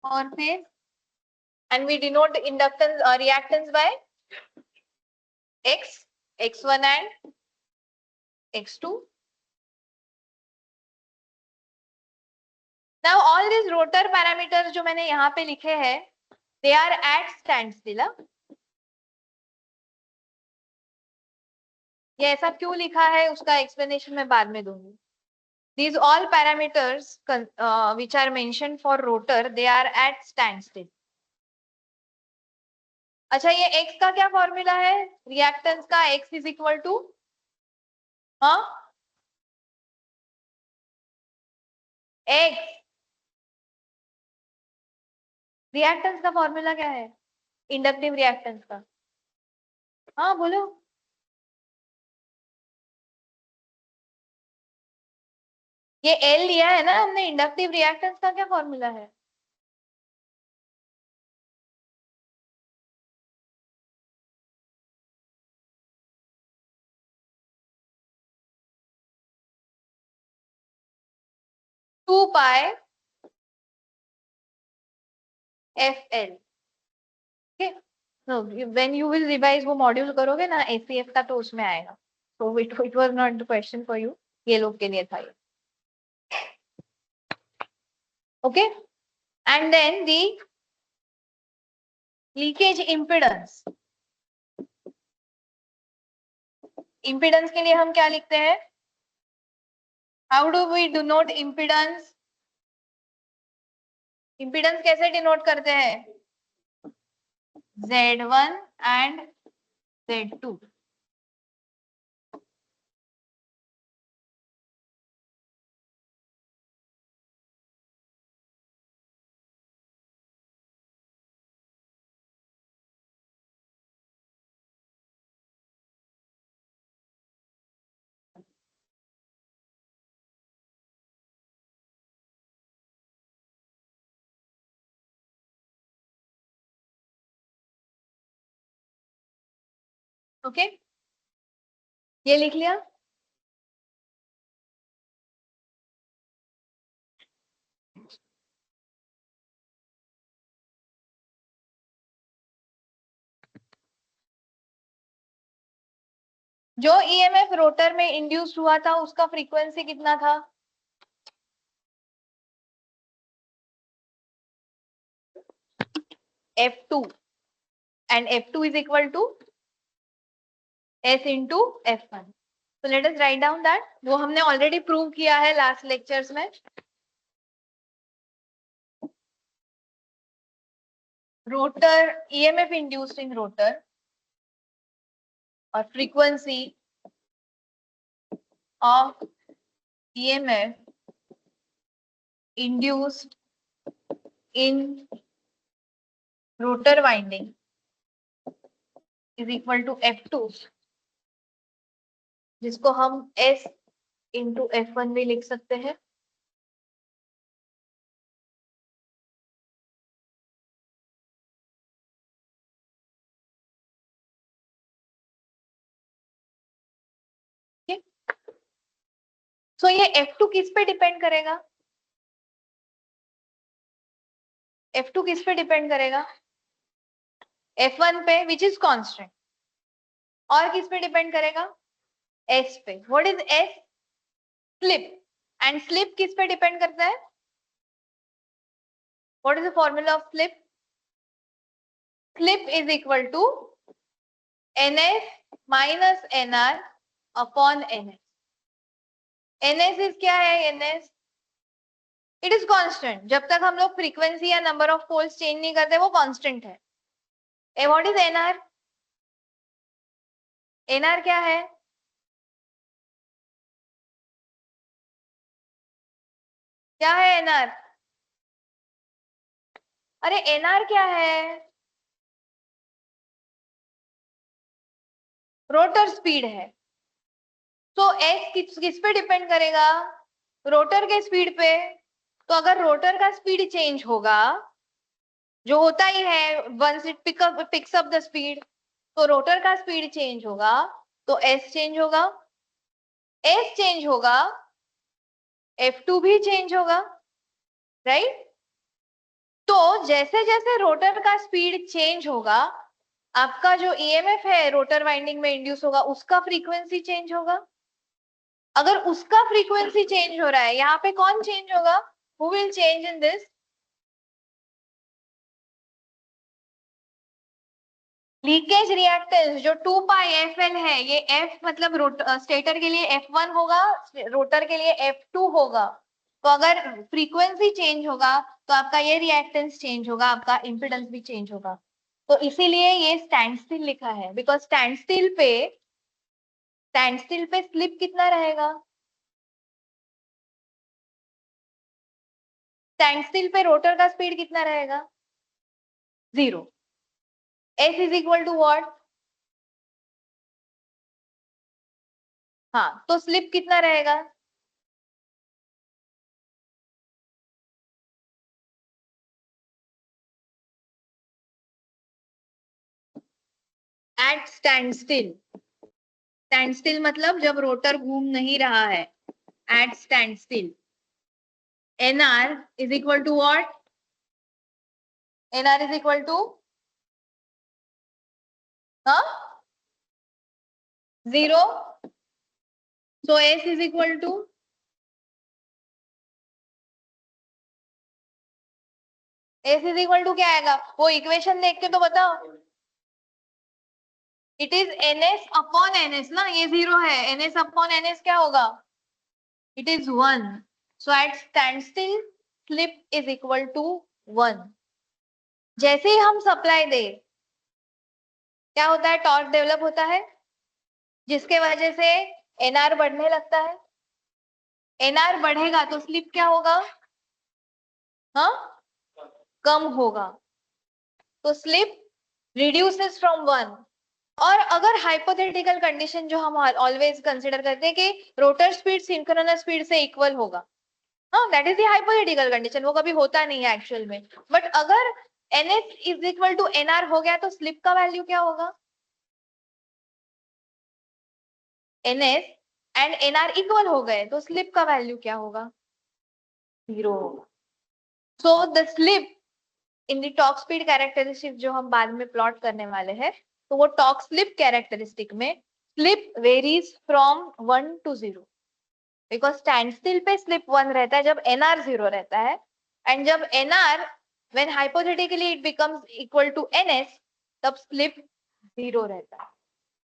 और phase, and we denote inductance or reactance by X, X1 and X2. Now all these rotor parameters जो मैंने यहाँ पे लिखे हैं they are at standstill. ये ऐसा क्यों लिखा है उसका explanation मैं बाद में दूंगी। These all parameters which are mentioned for rotor they are at standstill. अच्छा ये X का क्या फॉर्मूला है, रिएक्टेंस का X is equal to X, reactance का फॉर्मूला क्या है इंडक्टिव रिएक्टेंस का, हाँ बोलो। ये L लिया है ना हमने, इंडक्टिव रिएक्टेंस का क्या फॉर्मूला है, two pi FL। When you will revise वो मॉड्यूल करोगे ना ACF का तो उसमें आएगा। So it was not the question for you, ये लोग के लिए था ये, okay. And then the leakage impedance, impedance के लिए हम क्या लिखते हैं, how do we denote impedance? Impedance कैसे डिनोट करते हैं? Z1 and Z2. ओके, ये लिख लिया। जो ईएमएफ रोटर में इंड्यूस्ड हुआ था उसका फ्रीक्वेंसी कितना था? F2, and F2 is equal to S into F1. So let us write down that. वो हमने already प्रूव किया है लास्ट लेक्चर्स में. Rotor EMF induced in rotor और frequency of EMF induced in rotor winding is equal to F2, जिसको हम S into F1 भी लिख सकते हैं. So ये F2 किस पे डिपेंड करेगा? F2 किस पे डिपेंड करेगा? F1 पे, which is constant. और किस पे डिपेंड करेगा? S पे. What is S? Slip. And slip किस पे डिपेंड करता है? What is the formula of slip? Slip is equal to NS minus NR upon NS. NS is क्या है? NS it is constant. जब तक हम लोग फ्रीक्वेंसी या नंबर ऑफ पोल्स चेंज नहीं करते वो कांस्टेंट है. What is NR? NR क्या है? क्या है NR? अरे NR क्या है? रोटर स्पीड है. तो S किस पे डिपेंड करेगा? रोटर के स्पीड पे. तो अगर रोटर का स्पीड चेंज होगा, जो होता ही है once it picks up the speed, तो रोटर का स्पीड चेंज होगा तो S चेंज होगा. S चेंज होगा, F2 भी चेंज होगा, राइट? तो जैसे जैसे रोटर का स्पीड चेंज होगा, आपका जो ईएमएफ है रोटर वाइंडिंग में इंड्यूस होगा, उसका फ्रीक्वेंसी चेंज होगा. अगर उसका फ्रीक्वेंसी चेंज हो रहा है, यहाँ पे कौन चेंज होगा? Who will change in this? Leakage reactance जो 2 पाई FL है, ये F मतलब स्टेटर के लिए F1 होगा, रोटर के लिए F2 होगा. तो अगर फ्रीक्वेंसी चेंज होगा तो आपका ये रिएक्टेंस चेंज होगा, आपका इंपिडेंस भी चेंज होगा. तो इसीलिए ये स्टैंड स्टिल लिखा है, बिकॉज स्टैंड स्टिल पे स्लिप कितना रहेगा? स्टैंड स्टिल पे रोटर का स्पीड कितना रहेगा? 0. S is equal to what? हाँ, तो स्लिप कितना रहेगा? At stand still. Standstill मतलब जब रोटर घूम नहीं रहा है. At stand still NR is equal to what? NR is equal to 0. So S is equal to S is equal to क्या आएगा? वो इक्वेशन देख के तो बताओ. It is NS upon NS ना, ये 0 है. NS अपॉन NS क्या होगा? It is 1. So at standstill, slip is equal to 1. जैसे ही हम सप्लाई दे, क्या होता है? टॉर्क डेवलप होता है, जिसके वजह से एनआर बढ़ने लगता है. एनआर बढ़ेगा तो स्लिप क्या होगा? हाँ, कम होगा. तो स्लिप रिड्यूसेस फ्रॉम 1. और अगर हाइपोथेटिकल कंडीशन जो हम ऑलवेज कंसिडर करते हैं कि रोटर स्पीड सिंक्रोनस स्पीड से इक्वल होगा, हाँ, that is the hypothetical condition, वो कभी होता नहीं है एक्चुअल में. बट अगर NS is equal to NR हो गया तो स्लिप का वैल्यू क्या होगा? NS एंड NR इक्वल हो गए तो स्लिप का वैल्यू क्या होगा? 0. So the slip in the torque speed characteristic जो हम बाद में प्लॉट करने वाले हैं, तो वो टॉर्क स्लिप कैरेक्टरिस्टिक में slip varies from 1 to 0. Because standstill पे स्लिप 1 रहता है जब NR 0 रहता है, एंड जब NR when hypothetically it becomes equal to NS, तब स्लिप 0 रहता है.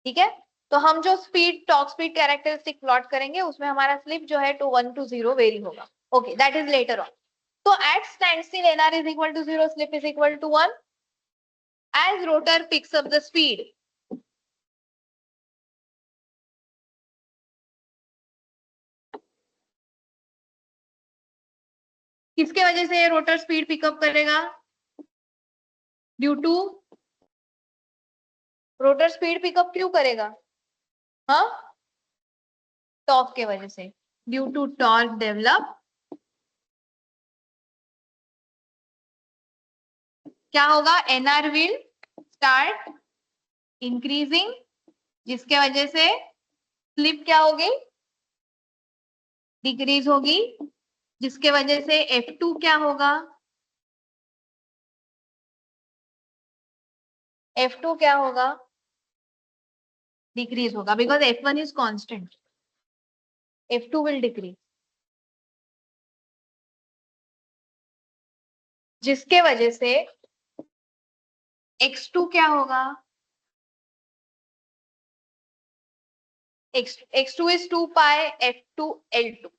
ठीक है, तो हम जो speed torque speed characteristic plot करेंगे उसमें हमारा स्लिप जो है टू 1 to 0 वेरी होगा. Okay, that is later on. तो at stand still NR is equal to 0, slip is equal to 1. As rotor picks up the speed, किसके वजह से रोटर स्पीड पिकअप करेगा? Due to rotor speed pickup क्यों करेगा? हाँ, torque के वजह से. ड्यू टू टॉर्क डेवलप, क्या होगा? NR विल स्टार्ट इंक्रीजिंग, जिसके वजह से स्लिप क्या होगी? डिक्रीज होगी, जिसके वजह से F2 क्या होगा? F2 क्या होगा? डिक्रीज होगा, because F1 is constant. F2 will decrease, जिसके वजह से X2 क्या होगा? X2 is 2 pi F2 L2.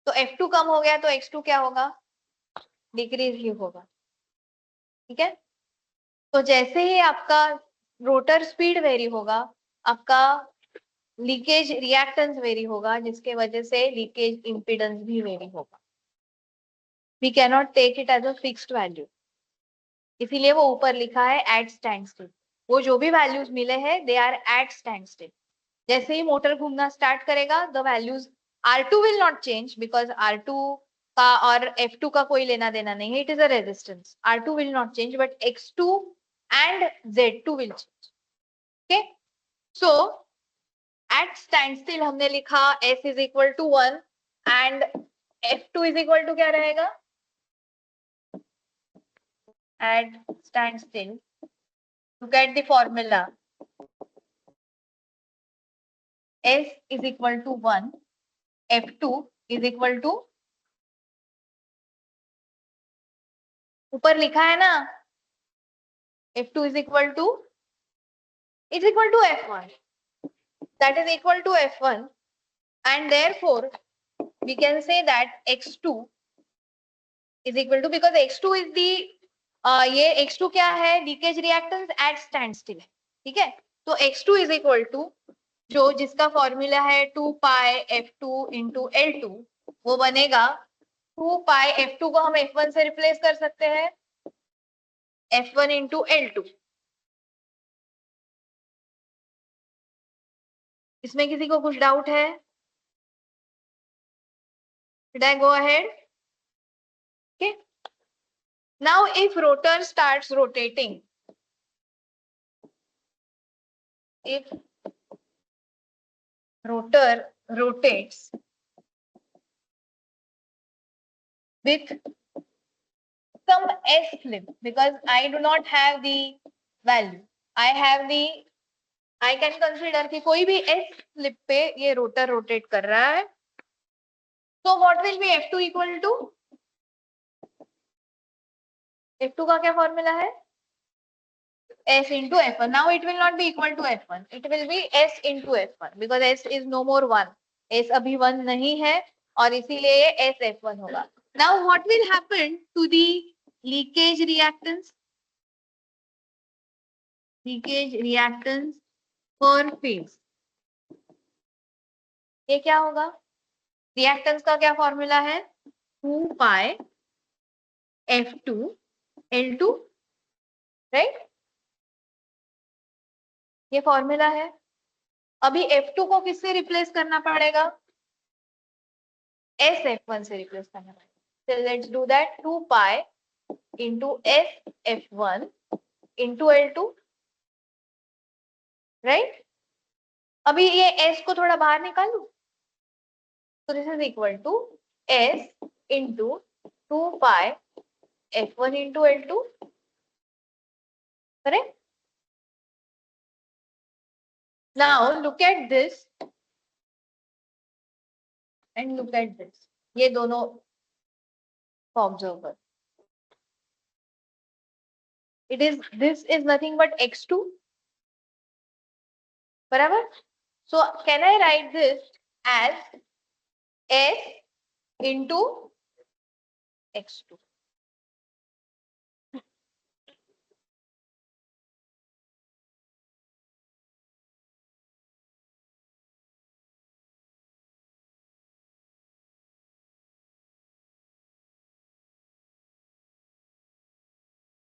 तो F2 कम हो गया तो X2 क्या होगा? डिक्रीज ही होगा. ठीक है, तो जैसे ही आपका रोटर स्पीड वेरी होगा, आपका लीकेज रिएक्टेंस वेरी होगा, जिसके वजह से लीकेज इंपीडेंस भी वेरी होगा. We can not take it as a fixed value, इसीलिए वो ऊपर लिखा है एट स्टैंड स्टिल. वो जो भी वैल्यूज मिले हैं they are at stand still. जैसे ही मोटर घूमना स्टार्ट करेगा, the values R2 will not change, because R2 का और F2 का कोई लेना देना नहीं है, it is a resistance. R2 will not change, but X2 and Z2 will change. Okay, so at stand still हमने लिखा S is equal to 1 and F2 is equal to क्या रहेगा? At stand still, look at the formula. S is equal to 1, F2 is equal to, ऊपर लिखा है ना, F2 is equal to F1. That is equal to F1, and therefore we can say that X2 is equal to, because X2 is the ये X2 क्या है? Leakage reactance at stand still. ठीक है, तो X2 is equal to, जो जिसका formula है 2 पाई F2 into L2, वो बनेगा 2 पाई F2 को हम F1 से रिप्लेस कर सकते हैं, F1 into L2. इसमें किसी को कुछ डाउट है? Should I go ahead? Okay. Now, if rotor starts rotating, if rotor rotates with some S slip, because I do not have the value, I have the, I can consider कि कोई भी S slip पे ये rotor rotate कर रहा है. So what will be F2 equal to? F2 का क्या फॉर्मूला है? S into F1. Now it will not be equal to F1. It will be S into F1, because S is no more 1. S अभी 1 नहीं है और इसीलिए ये SF1 होगा. Now what will happen to the leakage reactance? Leakage reactance per phase. ये क्या होगा? रिएक्टेंस का क्या फॉर्मूला है? 2 पाई F2 L2, राइट? ये फॉर्मूला है. अभी F2 को किससे रिप्लेस करना पड़ेगा? SF1 से रिप्लेस करना पड़ेगा. So let's do that. 2 pi into SF1 into L2, right? अभी ये S को थोड़ा बाहर निकालू. So this is equal to S into 2 pi F1 into L2, correct? Now look at this and look at this. ये दोनों को observe कर. This is nothing but x2, बराबर? So can I write this as S into x2?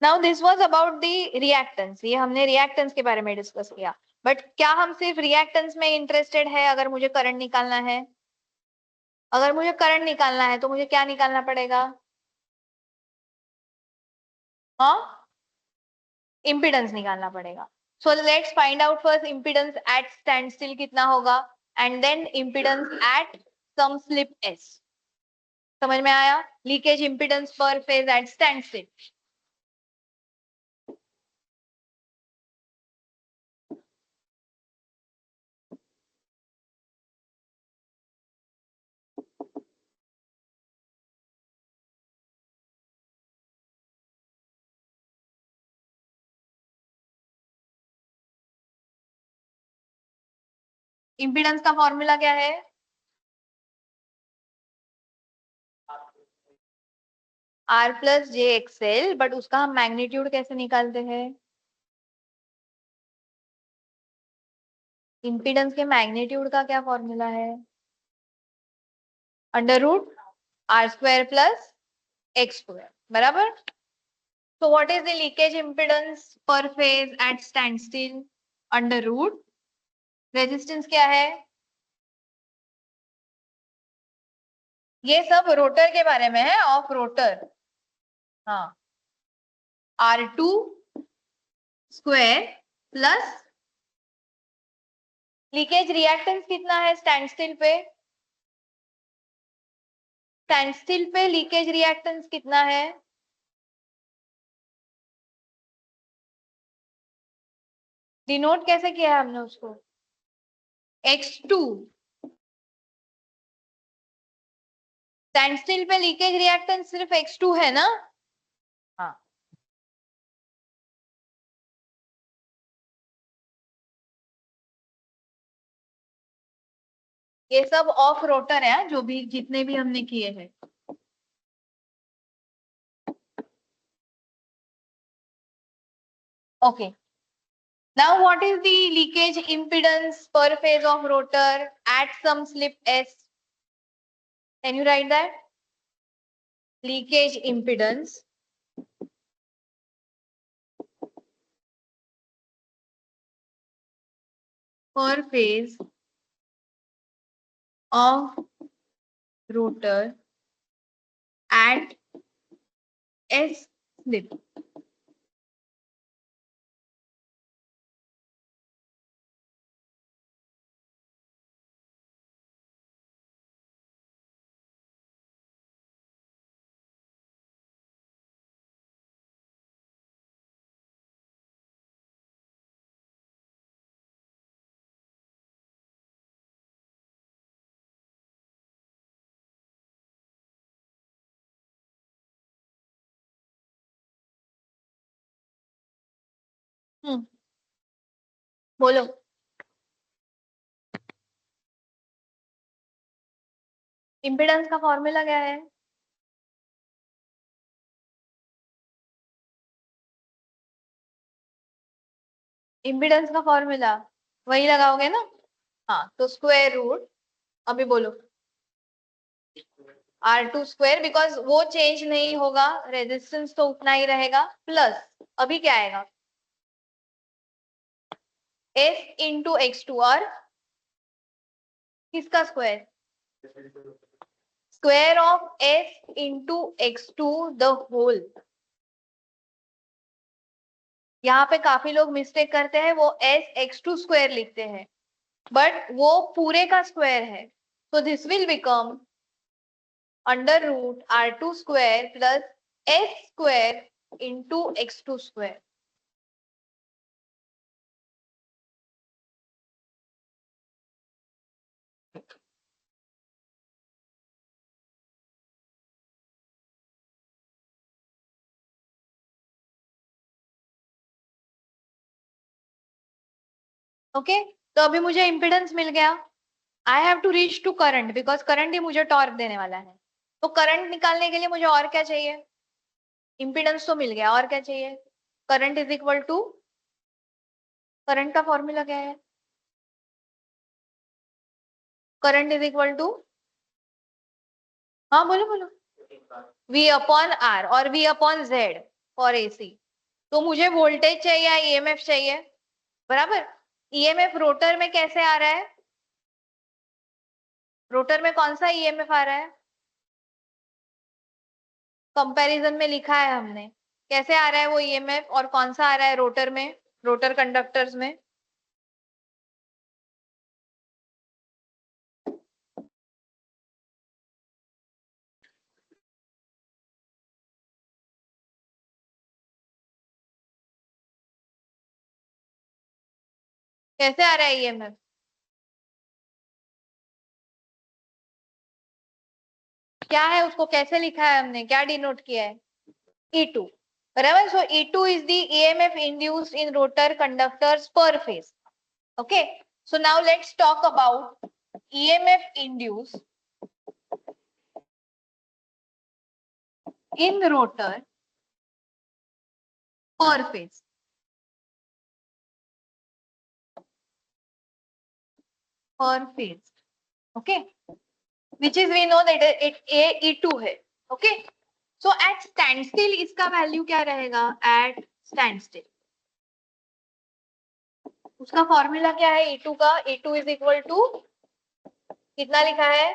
Now this was about the reactance. ये हमने reactance के बारे में डिस्कस किया. बट क्या हम सिर्फ reactance में इंटरेस्टेड है? अगर मुझे करंट निकालना है, अगर मुझे करंट निकालना है तो मुझे क्या निकालना पड़ेगा? हाँ, इम्पीडेंस निकालना पड़ेगा. So let's find out first impedance at stand still कितना होगा and then impedance at some slip S. समझ में आया? Leakage impedance per phase at stand still. Impedance का फॉर्मूला क्या है? R plus JXL. बट उसका हम मैग्नीट्यूड कैसे निकालते हैं? इम्पीडेंस के मैग्नीट्यूड का क्या फॉर्मूला है? Under root R square plus X square, बराबर? So what is the leakage impedance per phase at standstill? Under root. Resistance क्या है? ये सब रोटर के बारे में है, ऑफ रोटर. हाँ, R2 square plus leakage reactance कितना है स्टैंडस्टिल पे? स्टैंडस्टिल पे लीकेज रिएक्टेंस कितना है? डिनोट कैसे किया है हमने उसको? X2. स्टैंडस्टिल पे लीकेज रिएक्टेंस सिर्फ X2 है ना? हाँ. ये सब ऑफ रोटर है, जो भी जितने भी हमने किए हैं. Okay. Now what is the leakage impedance per phase of rotor at some slip S? Can you write that? Leakage impedance per phase of rotor at S slip. बोलो. इम्पिडेंस का फॉर्मूला क्या है? इम्पिडेंस का formula वही लगाओगे ना? हाँ, तो स्क्वायर रूट, अभी बोलो, R2 स्क्वायर, बिकॉज वो चेंज नहीं होगा, रेजिस्टेंस तो उतना ही रहेगा, प्लस अभी क्या आएगा, S इंटू x2, और किसका square? Square of S into x2 the whole. यहाँ पे काफी लोग मिस्टेक करते हैं, वो S x2 स्क्वायर लिखते हैं, बट वो पूरे का स्क्वायर है, so this will become under root R2 square plus S square into x2 square. Okay, तो अभी मुझे इम्पिडेंस मिल गया, I have to reach to current, because current ही मुझे टॉर्क देने वाला है। तो करंट निकालने के लिए मुझे और क्या चाहिए? इम्पिडेंस तो मिल गया, और क्या चाहिए? Current is equal to, current का फॉर्मूला क्या है? करंट इज इक्वल टू, हाँ बोलो बोलो, V अपॉन R और V upon Z for AC। तो मुझे वोल्टेज चाहिए या EMF चाहिए? बराबर। EMF रोटर में कैसे आ रहा है? रोटर में कौन सा EMF आ रहा है? कंपैरिजन में लिखा है हमने, कैसे आ रहा है वो EMF, और कौन सा आ रहा है रोटर में, रोटर कंडक्टर्स में? कैसे आ रहा है EMF? क्या है, उसको कैसे लिखा है हमने, क्या डिनोट किया है? E2, बराबर। So E2 is the EMF induced in rotor conductors पर phase. Okay, so now let's talk about EMF induced in rotor per phase, per phase, okay, which is we know that it E2 है, okay. So at standstill इसका value क्या रहेगा? at standstill उसका formula क्या है E2 का? E2 is equal to कितना लिखा है?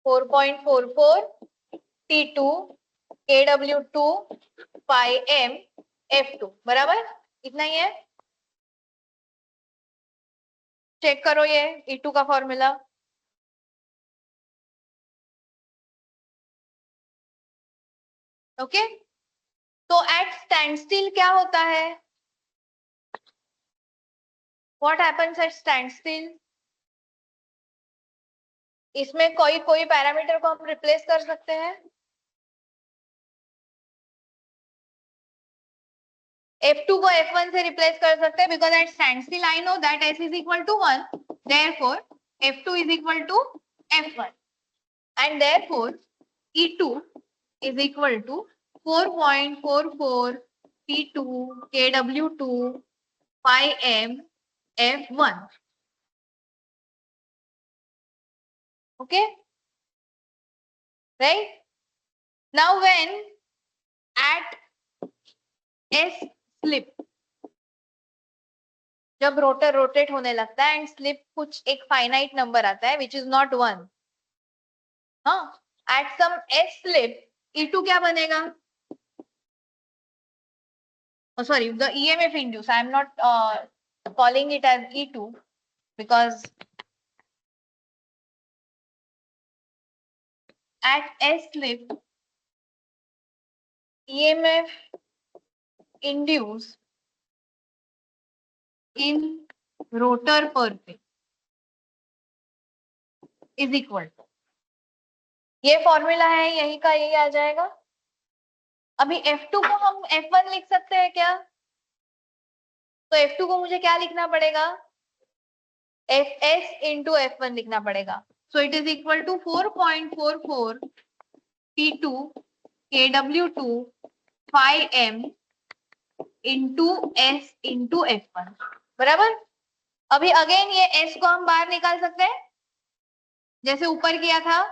4.44 T2 KW2 pi m F2, बराबर, इतना ही है। चेक करो ये E2 का फॉर्मूला। ओके, तो एट स्टैंड स्टिल क्या होता है? What happens at stand still? इसमें कोई कोई पैरामीटर को हम रिप्लेस कर सकते हैं। F2 को F1 से रिप्लेस कर सकते हैं, because at stand still I know that S is equal to 1, therefore F2 is equal to F1, and therefore E2 is equal to 4.44 T2 KW2 pi m F1. Okay, right? Now when at S slip, जब rotor rotate होने लगता है and slip कुछ एक finite number आता है which is not 1, हाँ, at some S slip E2 क्या बनेगा? Oh, sorry, the EMF induced, I am not calling it as E2 because at S slip EMF induced in rotor per phase is equal to, ये formula है, यही का यही आ जाएगा। अभी F2 को हम F1 लिख सकते हैं क्या? तो F2 को मुझे क्या लिखना पड़ेगा? Fs इंटू F1 लिखना पड़ेगा। So it is equal to 4.44 T2 KW2 phi m into S into F1 बराबर। अभी अगेन ये S को हम बाहर निकाल सकते हैं जैसे ऊपर किया था।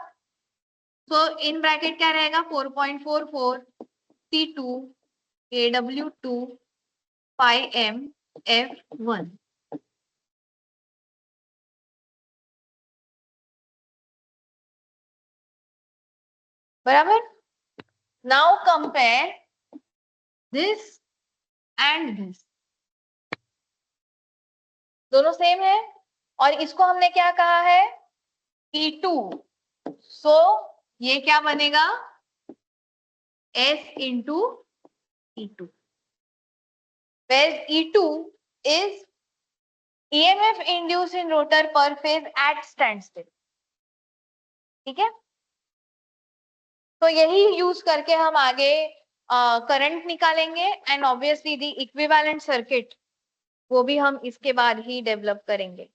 सो इन ब्रैकेट क्या रहेगा 4.44 T2 KW2 phi m F1 बराबर। Now compare this and this, दोनों सेम है और इसको हमने क्या कहा है P2। सो ये क्या बनेगा S into E2, where E2 is EMF induced in rotor per phase at standstill। ठीक है, तो यही यूज करके हम आगे करंट निकालेंगे and obviously the equivalent circuit वो भी हम इसके बाद ही डेवलप करेंगे।